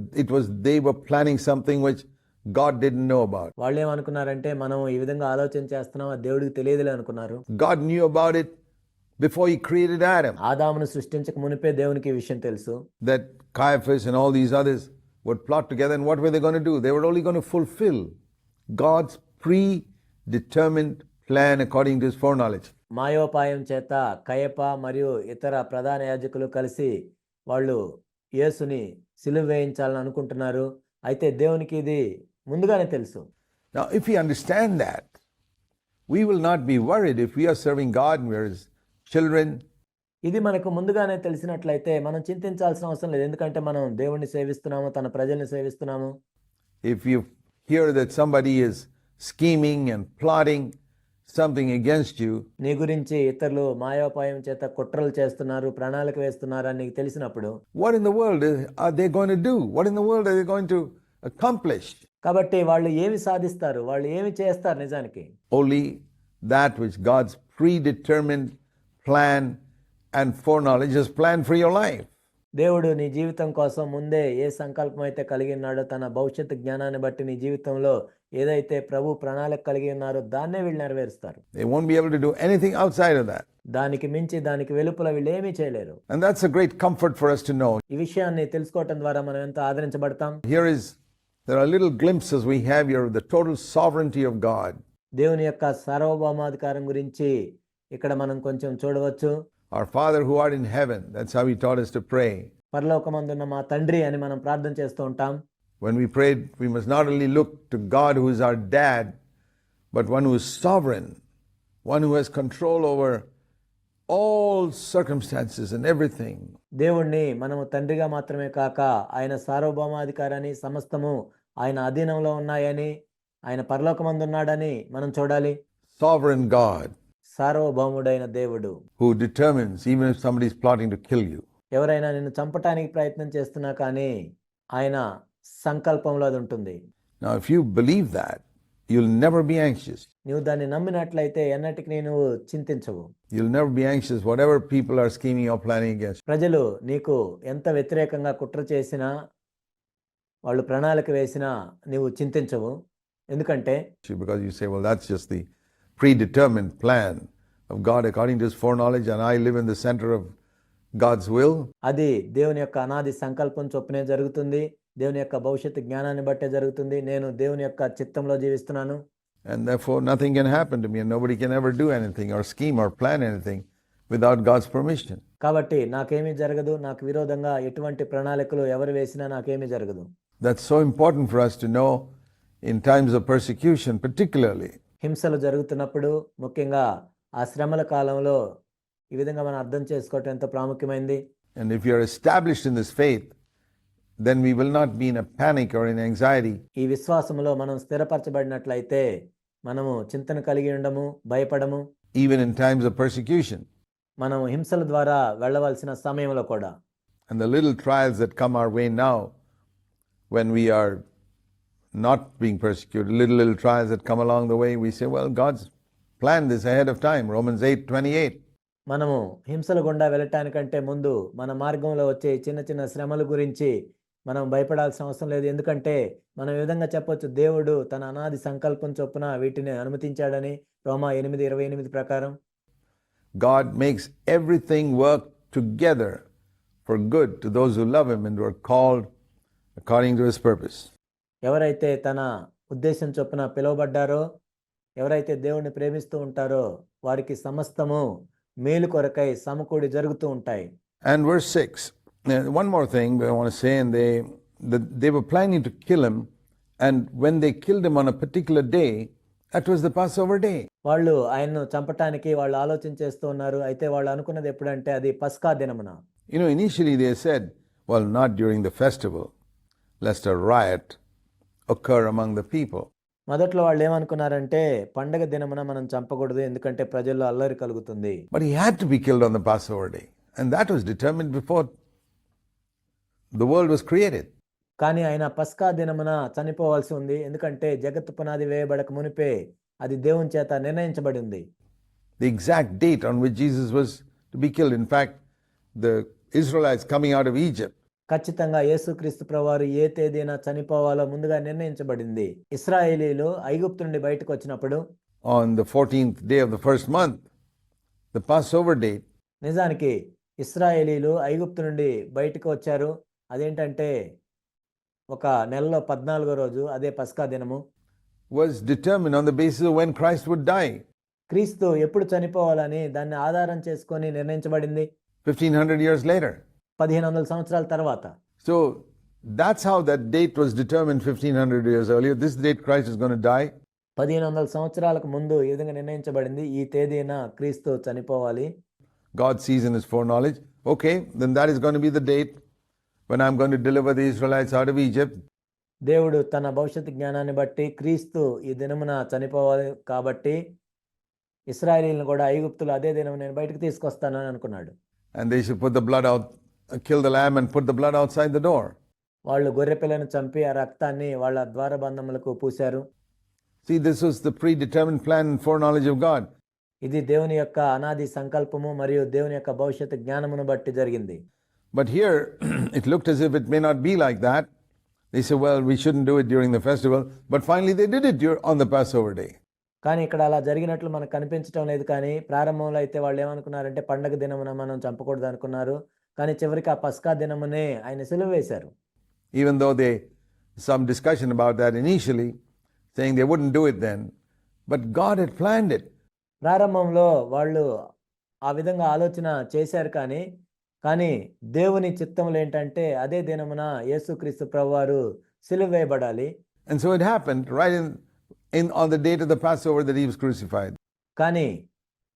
they were planning something which God didn't know about. వాళ్ళు ఏమనుకున్నారంటే మనం ఈ విధంగా ఆలోచన చేస్తున్నాం, అది దేవుడికి తెలియదులే అనుకున్నారు. God knew about it before he created Adam. ఆదామును సృష్టించక మునిపే దేవునికి ఈ విషయం తెలుసు. That Caiaphas and all these others would plot together, and what were they going to do? They were only going to fulfill God's predetermined plan according to his foreknowledge. మాయోపాయం చేత కయప మరియు ఇతర ప్రధాన యాజకులు కలిసి వాళ్ళు యేసుని సిలువ వేయించాలని అనుకుంటున్నారు. అయితే దేవునికి ఇది ముందుగానే తెలుసు. Now if we understand that, we will not be worried if we are serving God and we are his children. ఇది మనకు ముందుగానే తెలిసినట్లయితే మనం చింతించాల్సిన అవసరం లేదు. ఎందుకంటే మనం దేవుణ్ణి సేవిస్తున్నాము, తన ప్రజల్ని సేవిస్తున్నాము. If you hear that somebody is scheming and plotting something against you, నీ గురించి ఇతరులు మాయోపాయం చేత కుట్రలు చేస్తున్నారు, ప్రణాళిక వేస్తున్నారు అని నీకు తెలిసినప్పుడు what in the world are they going to do? What in the world are they going to accomplish? కాబట్టి వాళ్ళు ఏమి సాధిస్తారు, వాళ్ళు ఏమి చేస్తారు? నిజానికి Only that which God's predetermined plan and foreknowledge has planned for your life. దేవుడు నీ జీవితం కోసం ముందే ఏ సంకల్పం అయితే కలిగి ఉన్నాడో తన భవిష్యత్తు జ్ఞానాన్ని బట్టి నీ జీవితంలో ఏదైతే ప్రభు ప్రణాళిక కలిగి ఉన్నారో దాన్నే వీళ్ళు నెరవేరుస్తారు. They won't be able to do anything outside of that. దానికి మించి దానికి వెలుపల వీళ్ళు ఏమీ చేయలేరు. And that's a great comfort for us to know. ఈ విషయాన్ని తెలుసుకోవటం ద్వారా మనం ఎంతో ఆదరించబడతాం. There are little glimpses we have here of the total sovereignty of God. దేవుని యొక్క సార్వభౌమాధికారం గురించి ఇక్కడ మనం కొంచెం చూడవచ్చు. Our Father who art in heaven, that's how he taught us to pray. పరలోకమందున్న మా తండ్రి అని మనం ప్రార్థన చేస్తూ ఉంటాం. When we prayed, we must not only look to God who is our dad, but one who is sovereign, one who has control over all circumstances and everything. దేవుణ్ణి మనము తండ్రిగా మాత్రమే కాక ఆయన సార్వభౌమాధికారాన్ని సమస్తము ఆయన అధీనంలో ఉన్నాయని, ఆయన పరలోకమందున్నాడని మనం చూడాలి. Sovereign God. సార్వభౌముడైన దేవుడు. Who determines even if somebody is plotting to kill you. ఎవరైనా నిన్ను చంపటానికి ప్రయత్నం చేస్తున్నా కానీ ఆయన సంకల్పంలో అది ఉంటుంది. Now if you believe that, you'll never be anxious. నువ్వు దాన్ని నమ్మినట్లయితే ఎన్నటికీ నువ్వు చింతించవు. You'll never be anxious whatever people are scheming or planning against you. ప్రజలు నీకు ఎంత వ్యతిరేకంగా కుట్ర చేసినా, వాళ్ళు ప్రణాళిక వేసినా నువ్వు చింతించవు. ఎందుకంటే because you say, well, that's just the predetermined plan of God according to his foreknowledge, and I live in the center of God's will. అది దేవుని యొక్క అనాది సంకల్పం చొప్పునే జరుగుతుంది. దేవుని యొక్క భవిష్యత్తు జ్ఞానాన్ని బట్టే జరుగుతుంది. నేను దేవుని యొక్క చిత్తంలో జీవిస్తున్నాను. And therefore, nothing can happen to me, and nobody can ever do anything or scheme or plan anything without God's permission. కాబట్టి నాకేమీ జరగదు. నాకు విరోధంగా ఎటువంటి ప్రణాళికలు ఎవరు వేసినా నాకేమీ జరగదు. That's so important for us to know in times of persecution, particularly. హింసలు జరుగుతున్నప్పుడు ముఖ్యంగా ఆ శ్రమల కాలంలో ఈ విధంగా మనం అర్థం చేసుకోవటం ఎంతో ప్రాముఖ్యమైంది. And if you are established in this faith, then we will not be in a panic or in anxiety. ఈ విశ్వాసములో మనం స్థిరపరచబడినట్లయితే మనము చింతన కలిగి ఉండము, భయపడము. Even in times of persecution. మనం హింసల ద్వారా వెళ్ళవలసిన సమయంలో కూడా. And the little trials that come our way now, when we are not being persecuted, little trials that come along the way, we say, well, God's planned this ahead of time. Romans 8:28. మనము హింసల గుండా వెళ్ళటానికంటే ముందు మన మార్గంలో వచ్చే చిన్న చిన్న శ్రమల గురించి మనం భయపడాల్సిన అవసరం లేదు. ఎందుకంటే మనం ఈ విధంగా చెప్పొచ్చు, దేవుడు తన అనాది సంకల్పం చొప్పున వీటిని అనుమతించాడని. రోమా 8:28 ప్రకారం God makes everything work together for good to those who love him and who are called according to his purpose. ఎవరైతే తన ఉద్దేశం చొప్పున పిలువబడ్డారో, ఎవరైతే దేవుణ్ణి ప్రేమిస్తూ ఉంటారో వారికి సమస్తము మేలు కొరకై సమకూడి జరుగుతూ ఉంటాయి. And verse 6, one more thing I want to say, and they were planning to kill him, and when they killed him on a particular day, that was the Passover day. వాళ్ళు ఆయన్ను చంపటానికి వాళ్ళు ఆలోచన చేస్తూ ఉన్నారు. అయితే వాళ్ళు అనుకున్నది ఎప్పుడంటే అది పస్కా దినమున. You know, initially they said, well, not during the festival, lest a riot occur among the people. మొదట్లో వాళ్ళు ఏమనుకున్నారంటే పండగ దినమున మనం చంపకూడదు, ఎందుకంటే ప్రజల్లో అల్లరి కలుగుతుంది. But he had to be killed on the Passover day, and that was determined before the world was created. కానీ ఆయన పస్కా దినమున చనిపోవాల్సి ఉంది, ఎందుకంటే జగత్తు పునాది వేయబడక మునిపే అది దేవుని చేత నిర్ణయించబడింది. The exact date on which Jesus was to be killed. In fact, the Israelites coming out of Egypt, ఖచ్చితంగా యేసుక్రీస్తు ప్రభువారు ఏ తేదీన చనిపోవాలో ముందుగా నిర్ణయించబడింది. ఇశ్రాయేలీలు ఐగుప్తు నుండి బయటకు వచ్చినప్పుడు on the 14th day of the first month, the Passover date, నిజానికి ఇశ్రాయేలీలు ఐగుప్తు నుండి బయటకు వచ్చారు. అదేంటంటే ఒక నెలలో 14వ రోజు, అదే పస్కా దినము. was determined on the basis of when Christ would die. క్రీస్తు ఎప్పుడు చనిపోవాలని దాన్ని ఆధారం చేసుకొని నిర్ణయించబడింది. 1500 years later. 1500 సంవత్సరాల తర్వాత. So that's how that date was determined 1500 years earlier. This date Christ is going to die. 1500 సంవత్సరాలకు ముందు ఈ విధంగా నిర్ణయించబడింది, ఈ తేదీన క్రీస్తు చనిపోవాలి. God sees in his foreknowledge, okay, then that is going to be the date when I'm going to deliver the Israelites out of Egypt. దేవుడు తన భవిష్యత్తు జ్ఞానాన్ని బట్టి క్రీస్తు ఈ దినమున చనిపోవాలి కాబట్టి ఇశ్రాయేలీలను కూడా ఐగుప్తులు అదే దినం నేను బయటకు తీసుకొస్తానని అనుకున్నాడు. And they should put the blood out, kill the lamb and put the blood outside the door. వాళ్ళు గొర్రె పిల్లను చంపి ఆ రక్తాన్ని వాళ్ళ ద్వారబంధములకు పూశారు. See, this was the predetermined plan and foreknowledge of God. ఇది దేవుని యొక్క అనాది సంకల్పము మరియు దేవుని యొక్క భవిష్యత్తు జ్ఞానమును బట్టి జరిగింది. But here it looked as if it may not be like that. They said, well, we shouldn't do it during the festival, but finally they did it on the Passover day. కానీ ఇక్కడ అలా జరిగినట్లు మనకు కనిపించడం లేదు. కానీ ప్రారంభంలో అయితే వాళ్ళు ఏమనుకున్నారంటే పండగ దినమున మనం చంపకూడదు అనుకున్నారు. కానీ చివరికి ఆ పస్కా దినమునే ఆయన సిలువ వేశారు. Even though some discussion about that initially, saying they wouldn't do it then, but God had planned it. ప్రారంభంలో వాళ్ళు ఆ విధంగా ఆలోచన చేశారు. కానీ దేవుని చిత్తములు ఏంటంటే అదే దినమున యేసుక్రీస్తు ప్రభువారు సిలువ వేయబడాలి. And so it happened right on the date of the Passover that he was crucified. కానీ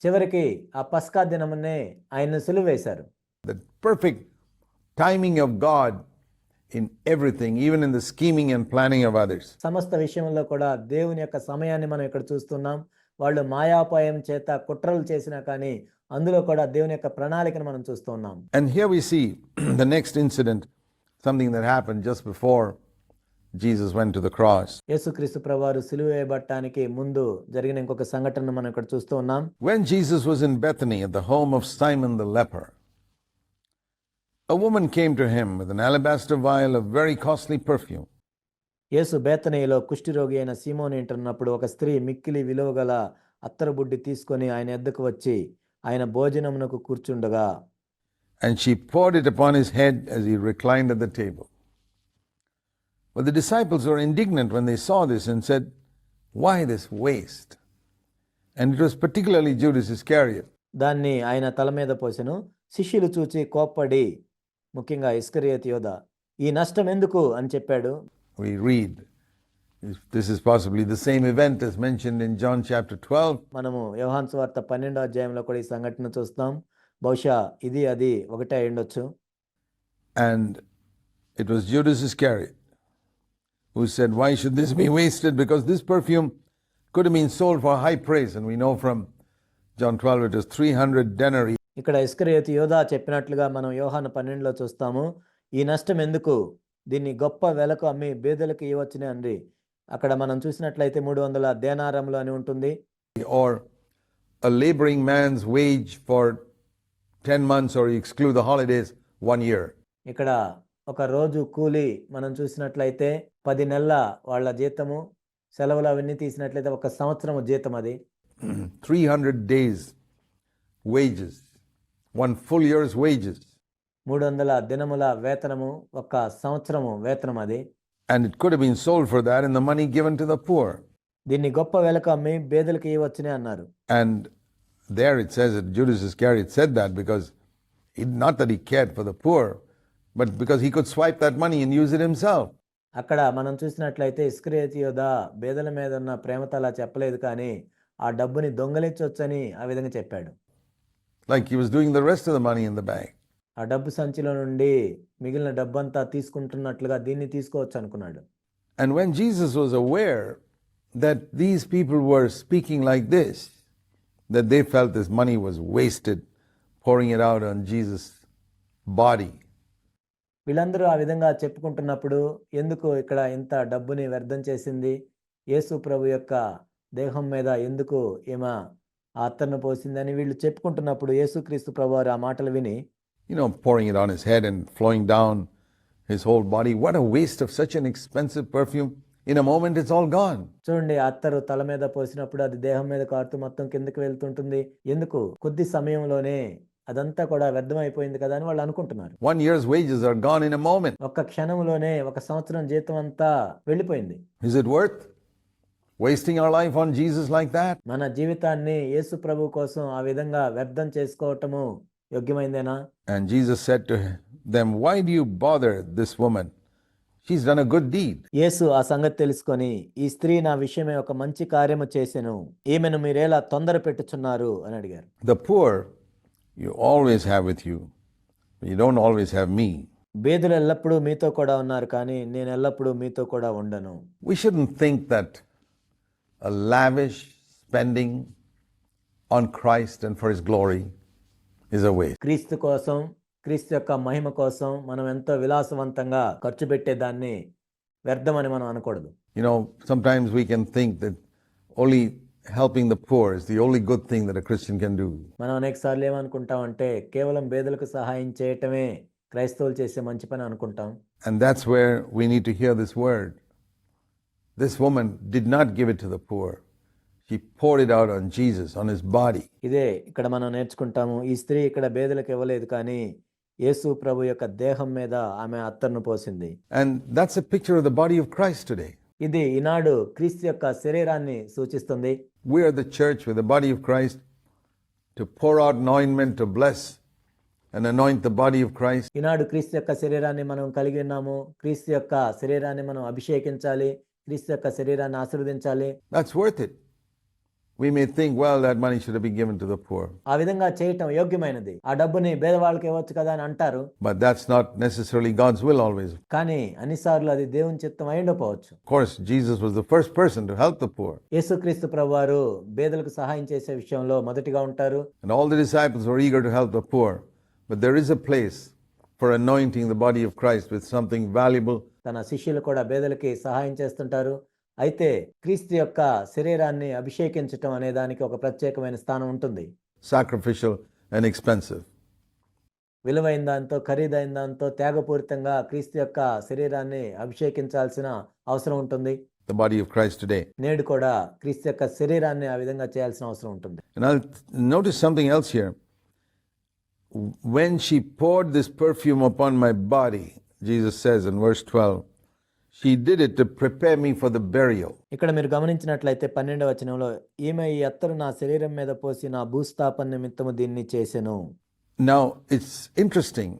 చివరికి ఆ పస్కా దినమునే ఆయన్ను సిలువ వేశారు. The perfect timing of God in everything, even in the scheming and planning of others. సమస్త విషయంలో కూడా దేవుని యొక్క సమయాన్ని మనం ఇక్కడ చూస్తున్నాం. వాళ్ళు మాయాపాయం చేత కుట్రలు చేసినా కానీ అందులో కూడా దేవుని యొక్క ప్రణాళికను మనం చూస్తూ ఉన్నాం. And here we see the next incident, something that happened just before Jesus went to the cross. యేసుక్రీస్తు ప్రభువారు సిలువ వేయబడటానికి ముందు జరిగిన ఇంకొక సంఘటన మనం ఇక్కడ చూస్తూ ఉన్నాం. When Jesus was in Bethany at the home of Simon the leper, a woman came to him with an alabaster vial of very costly perfume. యేసు బేతనీలో కుష్ఠిరోగి అయిన సీమోను ఇంట ఉన్నప్పుడు ఒక స్త్రీ మిక్కిలి విలువగల అత్తరు బుడ్డి తీసుకొని ఆయన ఎద్దకు వచ్చి ఆయన భోజనమునకు కూర్చుండగా and she poured it upon his head as he reclined at the table. But the disciples were indignant when they saw this and said, "Why this waste?" And it was particularly Judas Iscariot. దాన్ని ఆయన తల మీద పోసెను. శిష్యులు చూచి కోప్పడి, ముఖ్యంగా ఇస్కరియోతు యోధ, ఈ నష్టం ఎందుకు అని చెప్పాడు. We read, this is possibly the same event as mentioned in John chapter 12. మనము యోహాను సువార్త 12వ అధ్యాయంలో కూడా ఈ సంఘటన చూస్తాం. బహుశా ఇది అది ఒకటే అయి ఉండొచ్చు. And it was Judas Iscariot who said, "Why should this be wasted? Because this perfume could have been sold for high price." And we know from John 12 it was 300 denarii. ఇక్కడ ఇస్కరియోతు యోధా చెప్పినట్లుగా మనం యోహాను 12లో చూస్తాము. ఈ నష్టం ఎందుకు, దీన్ని గొప్ప వెలకు అమ్మి బేదలకు ఇవ్వచ్చునే అండి. అక్కడ మనం చూసినట్లయితే 300 దేనారములు అని ఉంటుంది. Or a laboring man's wage for 10 months, or you exclude the holidays, 1 year. ఇక్కడ ఒక రోజు కూలి మనం చూసినట్లయితే 10 నెలల వాళ్ళ జీతము, సెలవులు అవన్నీ తీసినట్లయితే 1 సంవత్సరము జీతం అది. 300 days wages, 1 full year's wages. 300 దినముల వేతనము, 1 సంవత్సరము వేతనం అది. And it could have been sold for that and the money given to the poor. దీన్ని గొప్ప వెలకు అమ్మి బేదలకు ఇవ్వచ్చునే అన్నారు. And there it says that Judas Iscariot said that because not that he cared for the poor, but because he could swipe that money and use it himself. అక్కడ మనం చూసినట్లయితే ఇస్కరియోతు యోధా బేదల మీద ఉన్న ప్రేమతో అలా చెప్పలేదు, కానీ ఆ డబ్బుని దొంగలించొచ్చని ఆ విధంగా చెప్పాడు. Like he was doing the rest of the money in the bag. ఆ డబ్బు సంచిలో నుండి మిగిలిన డబ్బంతా తీసుకుంటున్నట్లుగా దీన్ని తీసుకోవచ్చు అనుకున్నాడు. And when Jesus was aware that these people were speaking like this, that they felt this money was wasted, pouring it out on Jesus' body. వీళ్ళందరూ ఆ విధంగా చెప్పుకుంటున్నప్పుడు ఎందుకు ఇక్కడ ఇంత డబ్బుని వ్యర్థం చేసింది, యేసు ప్రభు యొక్క దేహం మీద ఎందుకు ఈమె ఆ అత్తరును పోసిందని వీళ్ళు చెప్పుకుంటున్నప్పుడు యేసుక్రీస్తు ప్రభు వారు ఆ మాటలు విని, pouring it on his head and flowing down his whole body. What a waste of such an expensive perfume. In a moment it's all gone. చూడండి, అత్తరు తల మీద పోసినప్పుడు అది దేహం మీద కారుతూ మొత్తం కిందకి వెళ్తుంటుంది. ఎందుకు, కొద్ది సమయంలోనే అదంతా కూడా వ్యర్థమైపోయింది కదా అని వాళ్ళు అనుకుంటున్నారు. 1 year's wages are gone in a moment. ఒక్క క్షణంలోనే 1 సంవత్సరం జీతం అంతా వెళ్ళిపోయింది. Is it worth wasting our life on Jesus like that? మన జీవితాన్ని యేసు ప్రభు కోసం ఆ విధంగా వ్యర్థం చేసుకోవటము యోగ్యమైందేనా? And Jesus said to them, "Why do you bother this woman? She's done a good deed." యేసు ఆ సంగతి తెలుసుకొని, ఈ స్త్రీ నా విషయమే ఒక మంచి కార్యము చేసెను, ఈమెను మీరేలా తొందర పెట్టుచున్నారు అని అడిగారు. The poor you always have with you, but you don't always have me. బేదలు ఎల్లప్పుడూ మీతో కూడా ఉన్నారు, కానీ నేను ఎల్లప్పుడూ మీతో కూడా ఉండను. We shouldn't think that a lavish spending on Christ and for his glory is a waste. క్రీస్తు కోసం, క్రీస్తు యొక్క మహిమ కోసం మనం ఎంతో విలాసవంతంగా ఖర్చు పెట్టేదాన్ని వ్యర్థమని మనం అనకూడదు. Sometimes we can think that only helping the poor is the only good thing that a Christian can do. మనం అనేక సార్లు ఏమనుకుంటామంటే కేవలం బేదలకు సహాయం చేయటమే క్రైస్తవులు చేసే మంచి పని అనుకుంటాం. And that's where we need to hear this word. This woman did not give it to the poor. She poured it out on Jesus, on his body. ఇదే ఇక్కడ మనం నేర్చుకుంటాము. ఈ స్త్రీ ఇక్కడ బేదలకు ఇవ్వలేదు, కానీ యేసు ప్రభు యొక్క దేహం మీద ఆమె అత్తరును పోసింది. And that's a picture of the body of Christ today. ఇది ఈనాడు క్రీస్తు యొక్క శరీరాన్ని సూచిస్తుంది. We are the church with the body of Christ to pour out an ointment to bless and anoint the body of Christ. ఈనాడు క్రీస్తు యొక్క శరీరాన్ని మనం కలిగి ఉన్నాము. క్రీస్తు యొక్క శరీరాన్ని మనం అభిషేకించాలి, క్రీస్తు యొక్క శరీరాన్ని ఆశీర్వదించాలి. That's worth it. We may think, well, that money should have been given to the poor. ఆ విధంగా చేయటం యోగ్యమైనది. ఆ డబ్బుని పేదవాళ్ళకి ఇవ్వచ్చు కదా అని అంటారు. But that's not necessarily God's will always. కానీ అన్నిసార్లు అది దేవుని చిత్తం అయి ఉండకపోవచ్చు. Of course, Jesus was the first person to help the poor. యేసుక్రీస్తు ప్రభువారు పేదలకు సహాయం చేసే విషయంలో మొదటిగా ఉంటారు. And all the disciples were eager to help the poor. But there is a place for anointing the body of Christ with something valuable. తన శిష్యులు కూడా పేదలకి సహాయం చేస్తుంటారు. అయితే క్రీస్తు యొక్క శరీరాన్ని అభిషేకించటం అనే దానికి ఒక ప్రత్యేకమైన స్థానం ఉంటుంది. Sacrificial and expensive. విలువైన దాంతో, ఖరీదైన దాంతో త్యాగపూరితంగా క్రీస్తు యొక్క శరీరాన్ని అభిషేకించాల్సిన అవసరం ఉంటుంది. the body of Christ today. నేడు కూడా క్రీస్తు యొక్క శరీరాన్ని ఆ విధంగా చేయాల్సిన అవసరం ఉంటుంది. And I'll notice something else here. When she poured this perfume upon my body, Jesus says in verse 12, she did it to prepare me for the burial. ఇక్కడ మీరు గమనించినట్లయితే 12వ వచనంలో ఈమె ఈ అత్తరు నా శరీరం మీద పోసి నా భూస్థాపన నిమిత్తము దీన్ని చేసెను. Now, it's interesting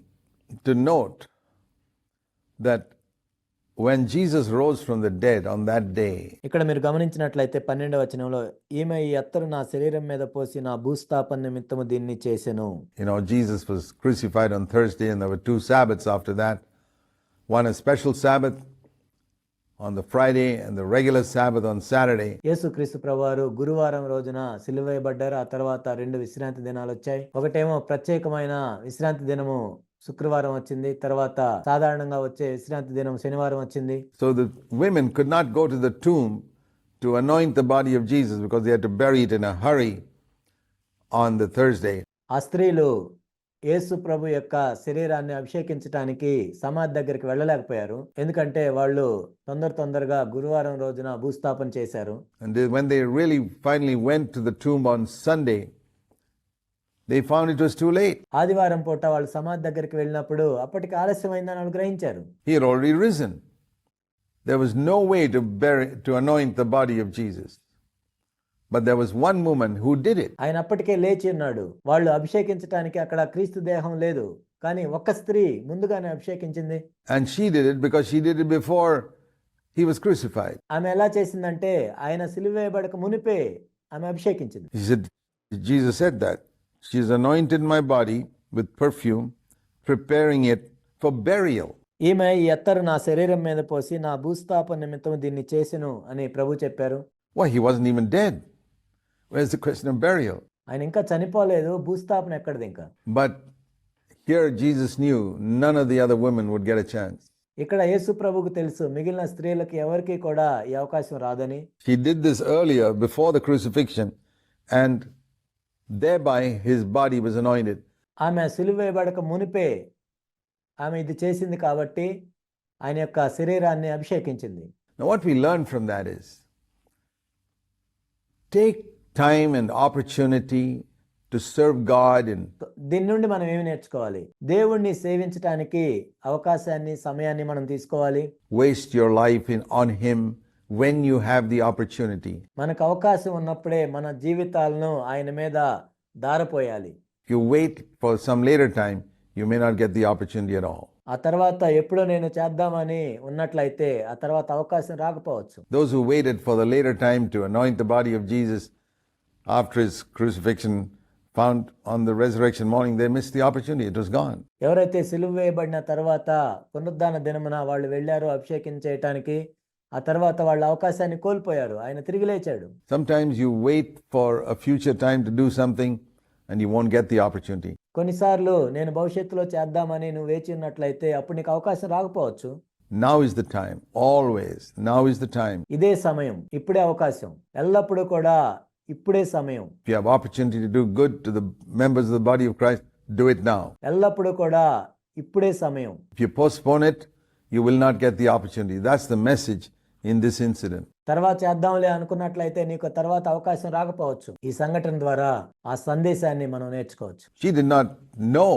to note that when Jesus rose from the dead on that day, ఇక్కడ మీరు గమనించినట్లయితే 12వ వచనంలో ఈమె ఈ అత్తరు నా శరీరం మీద పోసి నా భూస్థాపన నిమిత్తము దీన్ని చేసెను. Jesus was crucified on Thursday, and there were 2 Sabbaths after that. One a special Sabbath on the Friday and the regular Sabbath on Saturday. యేసుక్రీస్తు ప్రభువారు గురువారం రోజున సిలువ వేయబడ్డారు. ఆ తర్వాత 2 విశ్రాంతి దినాలు వచ్చాయి. ఒకటేమో ప్రత్యేకమైన విశ్రాంతి దినము శుక్రవారం వచ్చింది. తర్వాత సాధారణంగా వచ్చే విశ్రాంతి దినం శనివారం వచ్చింది. So the women could not go to the tomb to anoint the body of Jesus because they had to bury it in a hurry on the Thursday. ఆ స్త్రీలు యేసు ప్రభు యొక్క శరీరాన్ని అభిషేకించడానికి సమాధి దగ్గరికి వెళ్ళలేకపోయారు. ఎందుకంటే వాళ్ళు తొందరగా గురువారం రోజున భూస్థాపన చేశారు. And when they really finally went to the tomb on Sunday, they found it was too late. ఆదివారం పూట వాళ్ళు సమాధి దగ్గరికి వెళ్ళినప్పుడు అప్పటికి ఆలస్యమైందని వాళ్ళు గ్రహించారు. He had already risen. There was no way to anoint the body of Jesus. But there was one woman who did it. ఆయన అప్పటికే లేచి ఉన్నాడు. వాళ్ళు అభిషేకించడానికి అక్కడ క్రీస్తు దేహం లేదు. కానీ ఒక్క స్త్రీ ముందుగానే అభిషేకించింది. And she did it because she did it before he was crucified. ఆమె ఎలా చేసిందంటే ఆయన సిలువ వేయబడక మునిపే ఆమె అభిషేకించింది. Jesus said that. She's anointed my body with perfume, preparing it for burial. ఈమె ఈ అత్తరు నా శరీరం మీద పోసి నా భూస్థాపన నిమిత్తం దీన్ని చేసెను అని ప్రభు చెప్పారు. Why, he wasn't even dead. Where's the question of burial? ఆయన ఇంకా చనిపోలేదు. భూస్థాపన ఎక్కడిది ఇంకా? But here Jesus knew none of the other women would get a chance. ఇక్కడ యేసు ప్రభువుకు తెలుసు మిగిలిన స్త్రీలకు ఎవరికి కూడా ఈ అవకాశం రాదని. He did this earlier before the crucifixion, and thereby his body was anointed. ఆమె సిలువ వేయబడక మునిపే ఆమె ఇది చేసింది కాబట్టి ఆయన యొక్క శరీరాన్ని అభిషేకించింది. Now what we learn from that is, take time and opportunity to serve God in దీని నుండి మనం ఏమి నేర్చుకోవాలి? దేవుణ్ణి సేవించడానికి అవకాశాన్ని సమయాన్ని మనం తీసుకోవాలి. waste your life on him when you have the opportunity. మనకు అవకాశం ఉన్నప్పుడే మన జీవితాలను ఆయన మీద దారపోయాలి. If you wait for some later time, you may not get the opportunity at all. ఆ తర్వాత ఎప్పుడో నేను చేద్దామని ఉన్నట్లయితే ఆ తర్వాత అవకాశం రాకపోవచ్చు. Those who waited for the later time to anoint the body of Jesus after his crucifixion found on the resurrection morning, they missed the opportunity. It was gone. ఎవరైతే సిలువ వేయబడిన తర్వాత పునరుద్ధాన దినమున వాళ్ళు వెళ్ళారో అభిషేకించేయటానికి, ఆ తర్వాత వాళ్ళ అవకాశాన్ని కోల్పోయారు. ఆయన తిరిగి లేచాడు. Sometimes you wait for a future time to do something and you won't get the opportunity. కొన్నిసార్లు నేను భవిష్యత్తులో చేద్దామని నువ్వు వేచి ఉన్నట్లయితే అప్పుడు నీకు అవకాశం రాకపోవచ్చు. Now is the time. Always. Now is the time. ఇదే సమయం, ఇప్పుడే అవకాశం, ఎల్లప్పుడూ కూడా ఇప్పుడే సమయం. If you have opportunity to do good to the members of the body of Christ, do it now. ఎల్లప్పుడూ కూడా ఇప్పుడే సమయం. If you postpone it, you will not get the opportunity. That's the message in this incident. తర్వాత చేద్దాంలే అనుకున్నట్లయితే నీకు తర్వాత అవకాశం రాకపోవచ్చు. ఈ సంఘటన ద్వారా ఆ సందేశాన్ని మనం నేర్చుకోవచ్చు. She did not know,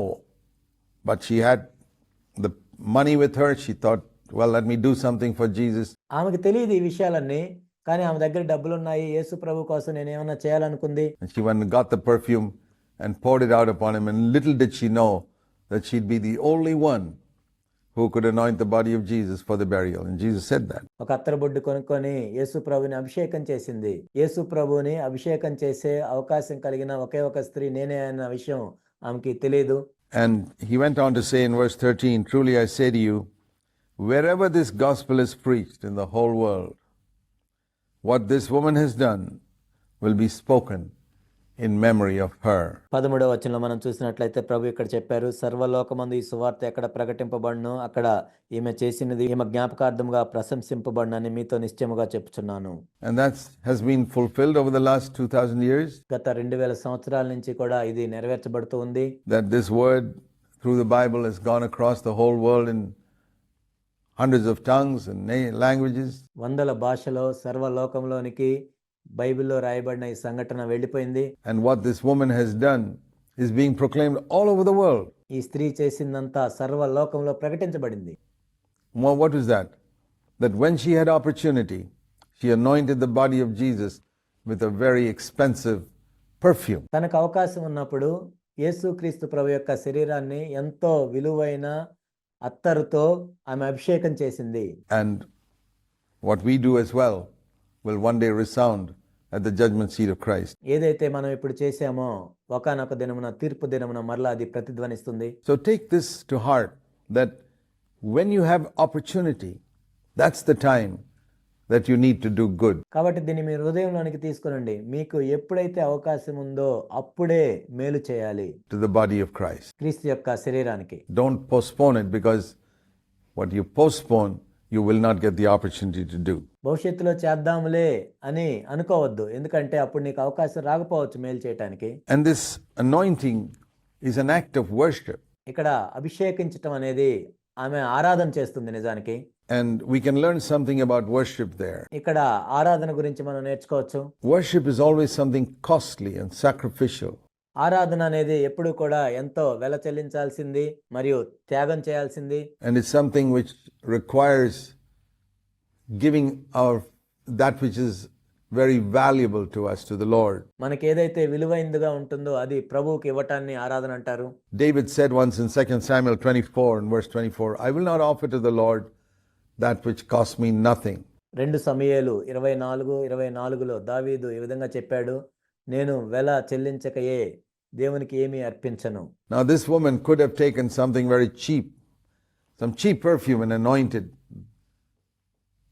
but she had the money with her. She thought, well, let me do something for Jesus. ఆమెకు తెలియదు ఈ విషయాలన్నీ, కానీ ఆమె దగ్గర డబ్బులు ఉన్నాయి, యేసు ప్రభు కోసం నేను ఏమైనా చేయాలనుకుంది. And she went and got the perfume and poured it out upon him. And little did she know that she'd be the only one who could anoint the body of Jesus for the burial. And Jesus said that. ఒక అత్తరు బొడ్డు కొనుక్కొని యేసు ప్రభుని అభిషేకం చేసింది. యేసు ప్రభుని అభిషేకం చేసే అవకాశం కలిగిన ఒకే ఒక స్త్రీ నేనే అన్న విషయం ఆమెకి తెలియదు. And he went on to say in verse 13, truly I say to you, wherever this gospel is preached in the whole world, what this woman has done will be spoken in memory of her. 13వ వచనంలో మనం చూసినట్లయితే ప్రభు ఇక్కడ చెప్పారు, సర్వలోకమందు ఈ సువార్త ఎక్కడ ప్రకటింపబడును అక్కడ ఈమె చేసినది ఈమె జ్ఞాపకార్థముగా ప్రశంసింపబడునని మీతో నిశ్చయముగా చెప్తున్నాను. And that has been fulfilled over the last 2000 years. గత 2000 సంవత్సరాల నుంచి కూడా ఇది నెరవేర్చబడుతూ ఉంది. That this word through the Bible has gone across the whole world in hundreds of tongues and languages. వందల భాషలో సర్వలోకంలోనికి బైబిల్లో రాయబడిన ఈ సంఘటన వెళ్ళిపోయింది. And what this woman has done is being proclaimed all over the world. ఈ స్త్రీ చేసిందంతా సర్వలోకంలో ప్రకటించబడింది. Well, what is that? That when she had opportunity, she anointed the body of Jesus with a very expensive perfume. తనకు అవకాశం ఉన్నప్పుడు యేసుక్రీస్తు ప్రభు యొక్క శరీరాన్ని ఎంతో విలువైన అత్తరుతో ఆమె అభిషేకం చేసింది. And what we do as well will one day resound at the judgment seat of Christ. ఏదైతే మనం ఇప్పుడు చేశామో ఒకానొక దినమున తీర్పు దినమున మరలా అది ప్రతిధ్వనిస్తుంది. So take this to heart, that when you have opportunity, that's the time that you need to do good. కాబట్టి దీన్ని మీ హృదయంలోనికి తీసుకురండి. మీకు ఎప్పుడైతే అవకాశం ఉందో అప్పుడే మేలు చేయాలి To the body of Christ. క్రీస్తు యొక్క శరీరానికి. Don't postpone it, because what you postpone, you will not get the opportunity to do. భవిష్యత్తులో చేద్దాంలే అని అనుకోవద్దు, ఎందుకంటే అప్పుడు నీకు అవకాశం రాకపోవచ్చు మేలు చేయటానికి. And this anointing is an act of worship. ఇక్కడ అభిషేకించటం అనేది ఆమె ఆరాధన చేస్తుంది నిజానికి. And we can learn something about worship there. ఇక్కడ ఆరాధన గురించి మనం నేర్చుకోవచ్చు. Worship is always something costly and sacrificial. ఆరాధన అనేది ఎప్పుడు కూడా ఎంతో వెల చెల్లించాల్సింది మరియు త్యాగం చేయాల్సింది. And it's something which requires giving that which is very valuable to us, to the Lord. మనకి ఏదైతే విలువైనదిగా ఉంటుందో అది ప్రభువుకి ఇవ్వటాన్ని ఆరాధన అంటారు. David said once in 2 Samuel 24 and verse 24, I will not offer to the Lord that which cost me nothing. 2 సమూయేలు 24:24లో దావీదు ఈ విధంగా చెప్పాడు, నేను వెల చెల్లించకయే దేవునికి ఏమీ అర్పించను. Now this woman could have taken something very cheap, some cheap perfume, and anointed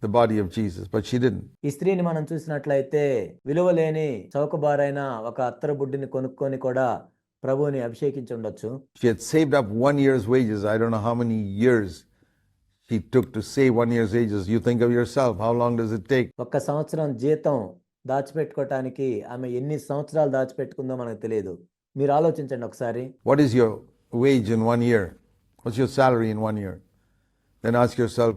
the body of Jesus, but she didn't. ఈ స్త్రీని మనం చూసినట్లయితే విలువలేని చౌకబారైన ఒక అత్తరు బుడ్డిని కొనుక్కొని కూడా ప్రభువుని అభిషేకించి ఉండొచ్చు. She had saved up 1 year's wages. I don't know how many years she took to save 1 year's wages. You think of yourself, how long does it take? ఒక్క సంవత్సరం జీతం దాచిపెట్టుకోవటానికి ఆమె ఎన్ని సంవత్సరాలు దాచిపెట్టుకుందో మనకు తెలియదు. మీరు ఆలోచించండి ఒకసారి. What is your wage in 1 year? What's your salary in 1 year? Then ask yourself,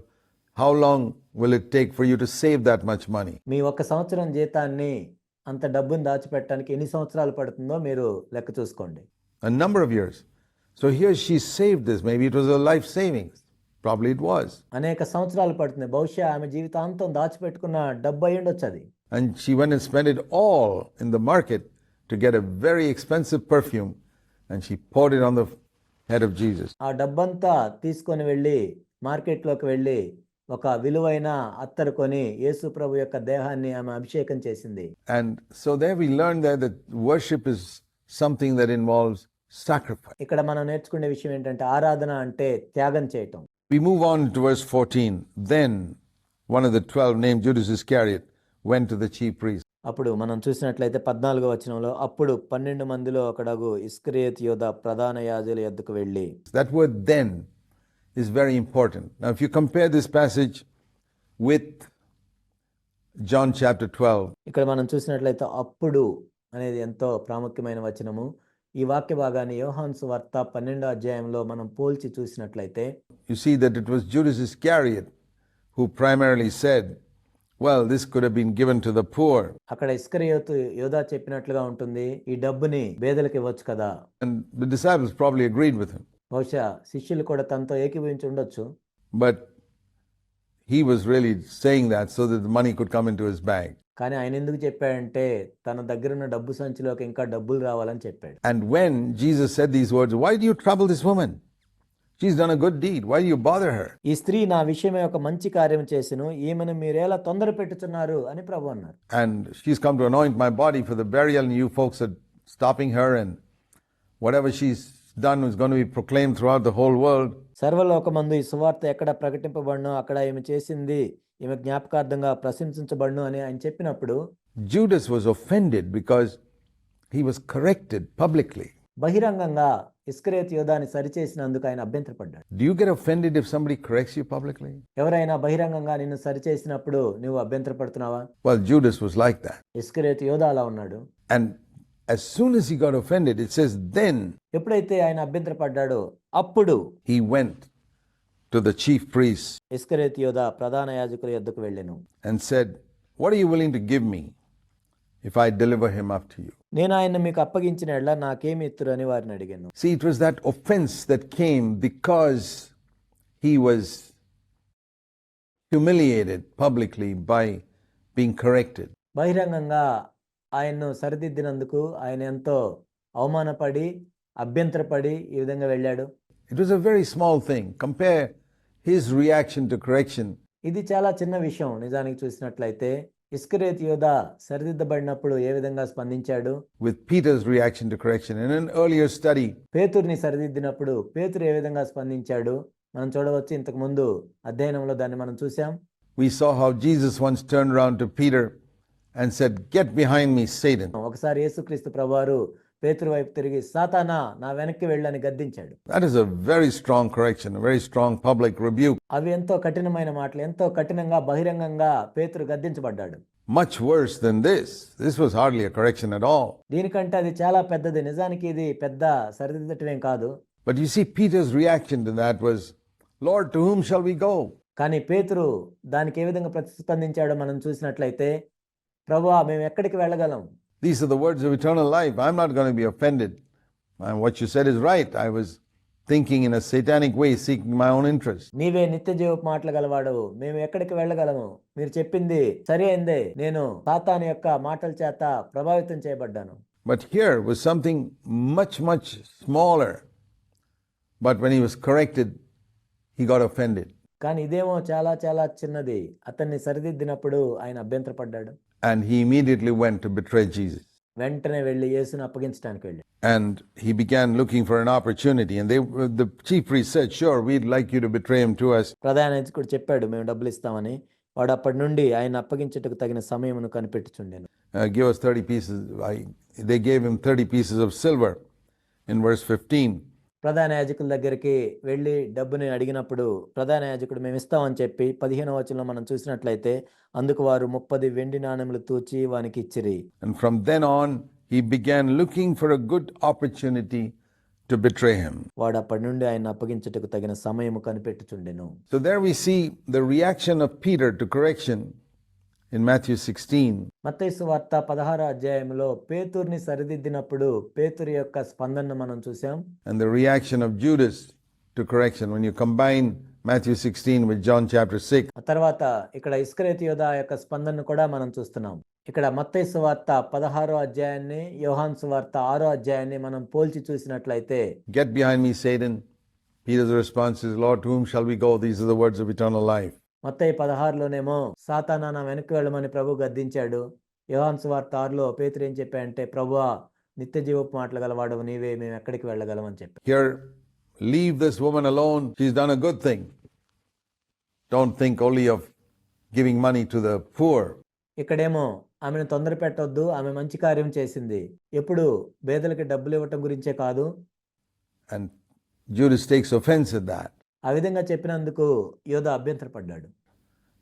how long will it take for you to save that much money? మీ ఒక్క సంవత్సరం జీతాన్ని అంత డబ్బును దాచిపెట్టడానికి ఎన్ని సంవత్సరాలు పడుతుందో మీరు లెక్క చూసుకోండి. A number of years. So here she saved this. Maybe it was a life savings. Probably it was. అనేక సంవత్సరాలు పడుతుంది. బహుశా ఆమె జీవితాంతం దాచిపెట్టుకున్న డబ్బు అయి ఉండొచ్చు అది. And she went and spent it all in the market to get a very expensive perfume, and she poured it on the head of Jesus. ఆ డబ్బంతా తీసుకొని వెళ్ళి మార్కెట్లోకి వెళ్ళి ఒక విలువైన అత్తరు కొని యేసు ప్రభు యొక్క దేహాన్ని ఆమె అభిషేకం చేసింది. And so there we learn that worship is something that involves sacrifice. ఇక్కడ మనం నేర్చుకునే విషయం ఏంటంటే ఆరాధన అంటే త్యాగం చేయటం. We move on to verse 14. Then one of the 12, named Judas Iscariot, went to the chief priest. అప్పుడు మనం చూసినట్లయితే 14వ వచనంలో అప్పుడు 12 మందిలో ఒకడగు ఇస్కరియోతు యోధా ప్రధాన యాజకుల యొద్దకు వెళ్ళి. That word then is very important. Now if you compare this passage with John chapter 12, ఇక్కడ మనం చూసినట్లయితే అప్పుడు అనేది ఎంతో ప్రాముఖ్యమైన వచనము. ఈ వాక్య భాగాన్ని యోహాను సువార్త 12వ అధ్యాయంలో మనం పోల్చి చూసినట్లయితే you see that it was Judas Iscariot who primarily said, well, this could have been given to the poor. అక్కడ ఇస్కరియోతు యోధా చెప్పినట్లుగా ఉంటుంది, ఈ డబ్బుని పేదలకు ఇవ్వచ్చు కదా. And the disciples probably agreed with him. బహుశా శిష్యులు కూడా తనతో ఏకీభవించి ఉండొచ్చు. But he was really saying that so that the money could come into his bag. కానీ ఆయన ఎందుకు చెప్పాడంటే తన దగ్గర ఉన్న డబ్బు సంచిలోకి ఇంకా డబ్బులు రావాలని చెప్పాడు. And when Jesus said these words, why do you trouble this woman? She's done a good deed. Why do you bother her? ఈ స్త్రీ నా విషయమే ఒక మంచి కార్యం చేసెను, ఈమెను మీరేలా తొందర పెట్టుచున్నారు అని ప్రభు అన్నారు. And she's come to anoint my body for the burial, and you folks are stopping her, and whatever she's done is going to be proclaimed throughout the whole world. సర్వలోకమందు ఈ సువార్త ఎక్కడ ప్రకటింపబడునో అక్కడ ఈమె చేసింది ఈమె జ్ఞాపకార్థంగా ప్రశంసించబడును అని ఆయన చెప్పినప్పుడు Judas was offended because he was corrected publicly. బహిరంగంగా ఇస్కరియోతు యోధాని సరిచేసినందుకు ఆయన అభ్యంతరపడ్డాడు. Do you get offended if somebody corrects you publicly? ఎవరైనా బహిరంగంగా నిన్ను సరిచేసినప్పుడు నువ్వు అభ్యంతరపడుతున్నావా? Well, Judas was like that. ఇస్కరియోతు యోధా అలా ఉన్నాడు. And as soon as he got offended, it says then ఎప్పుడైతే ఆయన అభ్యంతరపడ్డాడో అప్పుడు he went to the chief priests ఇస్కరియోతు యోధ ప్రధాన యాజకుల యొద్దకు వెళ్ళెను. and said, "What are you willing to give me if I deliver him up to you?" నేను ఆయన్ని మీకు అప్పగించిన ఎడ్ల నాకేమి ఇత్తురు అని వారిని అడిగాను. See, it was that offense that came because he was humiliated publicly by being corrected. బహిరంగంగా ఆయన్ను సరిదిద్దినందుకు ఆయన ఎంతో అవమానపడి అభ్యంతరపడి ఈ విధంగా వెళ్ళాడు. It was a very small thing. Compare his reaction to correction ఇది చాలా చిన్న విషయం. నిజానికి చూసినట్లయితే ఇస్కరియోతు యోధ సరిదిద్దబడినప్పుడు ఏ విధంగా స్పందించాడు, with Peter's reaction to correction. In an earlier study, పేతుర్ని సరిదిద్దినప్పుడు పేతురు ఏ విధంగా స్పందించాడు మనం చూడవచ్చు. ఇంతకు ముందు అధ్యయనంలో దాన్ని మనం చూసాం. we saw how Jesus once turned around to Peter and said, "Get behind me, Satan." ఒకసారి యేసుక్రీస్తు ప్రభువారు పేతురు వైపు తిరిగి సాతానా నా వెనక్కి వెళ్ళని గద్దించాడు. That is a very strong correction, a very strong public rebuke. అవి ఎంతో కఠినమైన మాటలు. ఎంతో కఠినంగా బహిరంగంగా పేతురు గద్దించబడ్డాడు. Much worse than this. This was hardly a correction at all. దీనికంటే అది చాలా పెద్దది. నిజానికి ఇది పెద్ద సరిదిద్దటమేం కాదు. But you see, Peter's reaction to that was, "Lord, to whom shall we go?" కానీ పేతురు దానికి ఏ విధంగా ప్రతిస్పందించాడో మనం చూసినట్లయితే, ప్రభువా మేము ఎక్కడికి వెళ్ళగలం? These are the words of eternal life. I'm not going to be offended. And what you said is right. I was thinking in a satanic way, seeking my own interest. నీవే నిత్య జీవపు మాటలు గలవాడు, మేము ఎక్కడికి వెళ్ళగలము? మీరు చెప్పింది సరి అయిందే. నేను సాతాను యొక్క మాటల చేత ప్రభావితం చేయబడ్డాను. But here was something much, much smaller. But when he was corrected, he got offended. కానీ ఇదేమో చాలా చాలా చిన్నది. అతన్ని సరిదిద్దినప్పుడు ఆయన అభ్యంతరపడ్డాడు. And he immediately went to betray Jesus. వెంటనే వెళ్ళి యేసుని అప్పగించడానికి వెళ్ళి And he began looking for an opportunity. And the chief priest said, "Sure, we'd like you to betray him to us." ప్రధాన యాజకుడు చెప్పాడు మేము డబ్బులు ఇస్తామని. వాడు అప్పటి నుండి ఆయన అప్పగించుటకు తగిన సమయమును కనిపెట్టుచుండెను. Give us 30 pieces. They gave him 30 pieces of silver in verse 15. ప్రధాన యాజకుల దగ్గరికి వెళ్ళి డబ్బుని అడిగినప్పుడు ప్రధాన యాజకుడు మేము ఇస్తామని చెప్పి 15వ వచనంలో మనం చూసినట్లయితే అందుకు వారు 30 వెండి నాణెములు తూచి వానికి ఇచ్చిరి. And from then on, he began looking for a good opportunity to betray him. వాడు అప్పటి నుండి ఆయన అప్పగించుటకు తగిన సమయము కనిపెట్టుచుండెను. So there we see the reaction of Peter to correction in Matthew 16. మత్తయి సువార్త 16వ అధ్యాయంలో పేతురుని సరిదిద్దినప్పుడు పేతురు యొక్క స్పందనను మనం చూసాం. And the reaction of Judas to correction when you combine Matthew 16 with John chapter 6. ఆ తర్వాత ఇక్కడ ఇస్కరియోతు యోధ యొక్క స్పందనను కూడా మనం చూస్తున్నాం. ఇక్కడ మత్తయి సువార్త 16వ అధ్యాయాన్ని యోహాను సువార్త 6వ అధ్యాయాన్ని మనం పోల్చి చూసినట్లయితే, "Get behind me, Satan." Peter's response is, "Lord, to whom shall we go?" These are the words of eternal life. మత్తయి 16లోనేమో సాతానా నా వెనక్కి వెళ్ళమని ప్రభు గద్దించాడు. యోహాను సువార్త 6లో పేతురు ఏం చెప్పాడంటే, ప్రభువా నిత్య జీవపు మాటలు గలవాడవు నీవే, మేము ఎక్కడికి వెళ్ళగలమని చెప్పాడు. Here, leave this woman alone. She's done a good thing. Don't think only of giving money to the poor. ఇక్కడేమో ఆమెను తొందర పెట్టొద్దు, ఆమె మంచి కార్యం చేసింది, ఎప్పుడు పేదలకు డబ్బులు ఇవ్వటం గురించే కాదు. And Judas takes offense at that ఆ విధంగా చెప్పినందుకు యోధ అభ్యంతరపడ్డాడు.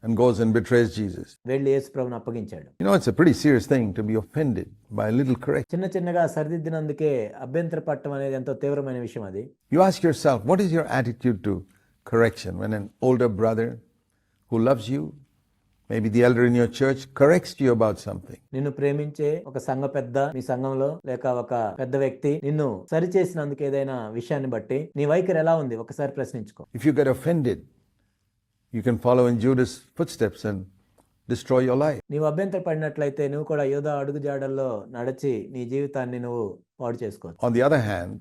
and goes and betrays Jesus. వెళ్ళి యేసు ప్రభువును అప్పగించాడు. You know, it's a pretty serious thing to be offended by a little correction. చిన్న చిన్నగా సరిదిద్దినందుకే అభ్యంతరపడటం అనేది ఎంతో తీవ్రమైన విషయం. అది You ask yourself, what is your attitude to correction when an older brother who loves you, maybe the elder in your church, corrects you about something? నిన్ను ప్రేమించే ఒక సంఘ పెద్ద మీ సంఘంలో లేక ఒక పెద్ద వ్యక్తి నిన్ను సరిచేసినందుకు ఏదైనా విషయాన్ని బట్టి నీ వైఖరి ఎలా ఉంది ఒకసారి ప్రశ్నించుకో. If you get offended, you can follow in Judas' footsteps and destroy your life. నీవు అభ్యంతరపడినట్లయితే నువ్వు కూడా యోధ అడుగు జాడల్లో నడిచి నీ జీవితాన్ని నువ్వు పాడు చేసుకోవచ్చు. On the other hand,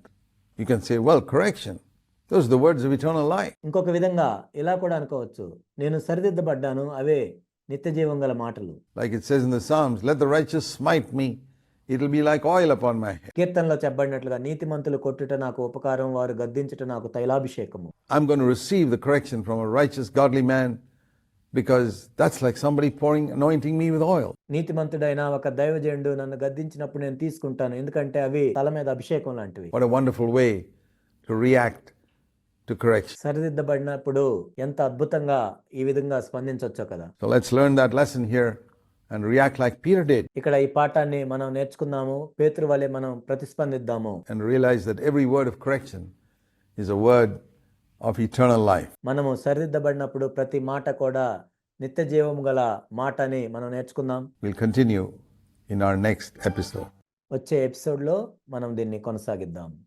you can say, well, correction, those are the words of eternal life. ఇంకొక విధంగా ఇలా కూడా అనుకోవచ్చు, నేను సరిదిద్దబడ్డాను, అవే నిత్య జీవం గల మాటలు. Like it says in the Psalms, let the righteous smite me, it'll be like oil upon my head. కీర్తనలో చెప్పబడినట్లుగా నీతిమంతులు కొట్టుట నాకు ఉపకారం, వారు గద్దించుట నాకు తైలాభిషేకము. I'm going to receive the correction from a righteous, godly man because that's like somebody anointing me with oil. నీతిమంతుడైన ఒక దైవజనుడు నన్ను గద్దించినప్పుడు నేను తీసుకుంటాను, ఎందుకంటే అవి తల మీద అభిషేకం లాంటివి. What a wonderful way to react to correction. సరిదిద్దబడినప్పుడు ఎంత అద్భుతంగా ఈ విధంగా స్పందించవచ్చో కదా. So let's learn that lesson here and react like Peter did. ఇక్కడ ఈ పాఠాన్ని మనం నేర్చుకుందాము, పేతురు వలె మనం ప్రతిస్పందిద్దాము. And realize that every word of correction is a word of eternal life. మనము సరిదిద్దబడినప్పుడు ప్రతి మాట కూడా నిత్య జీవము గల మాట అని మనం నేర్చుకుందాం. We'll continue in our next episode. వచ్చే ఎపిసోడ్లో మనం దీన్ని కొనసాగిద్దాం.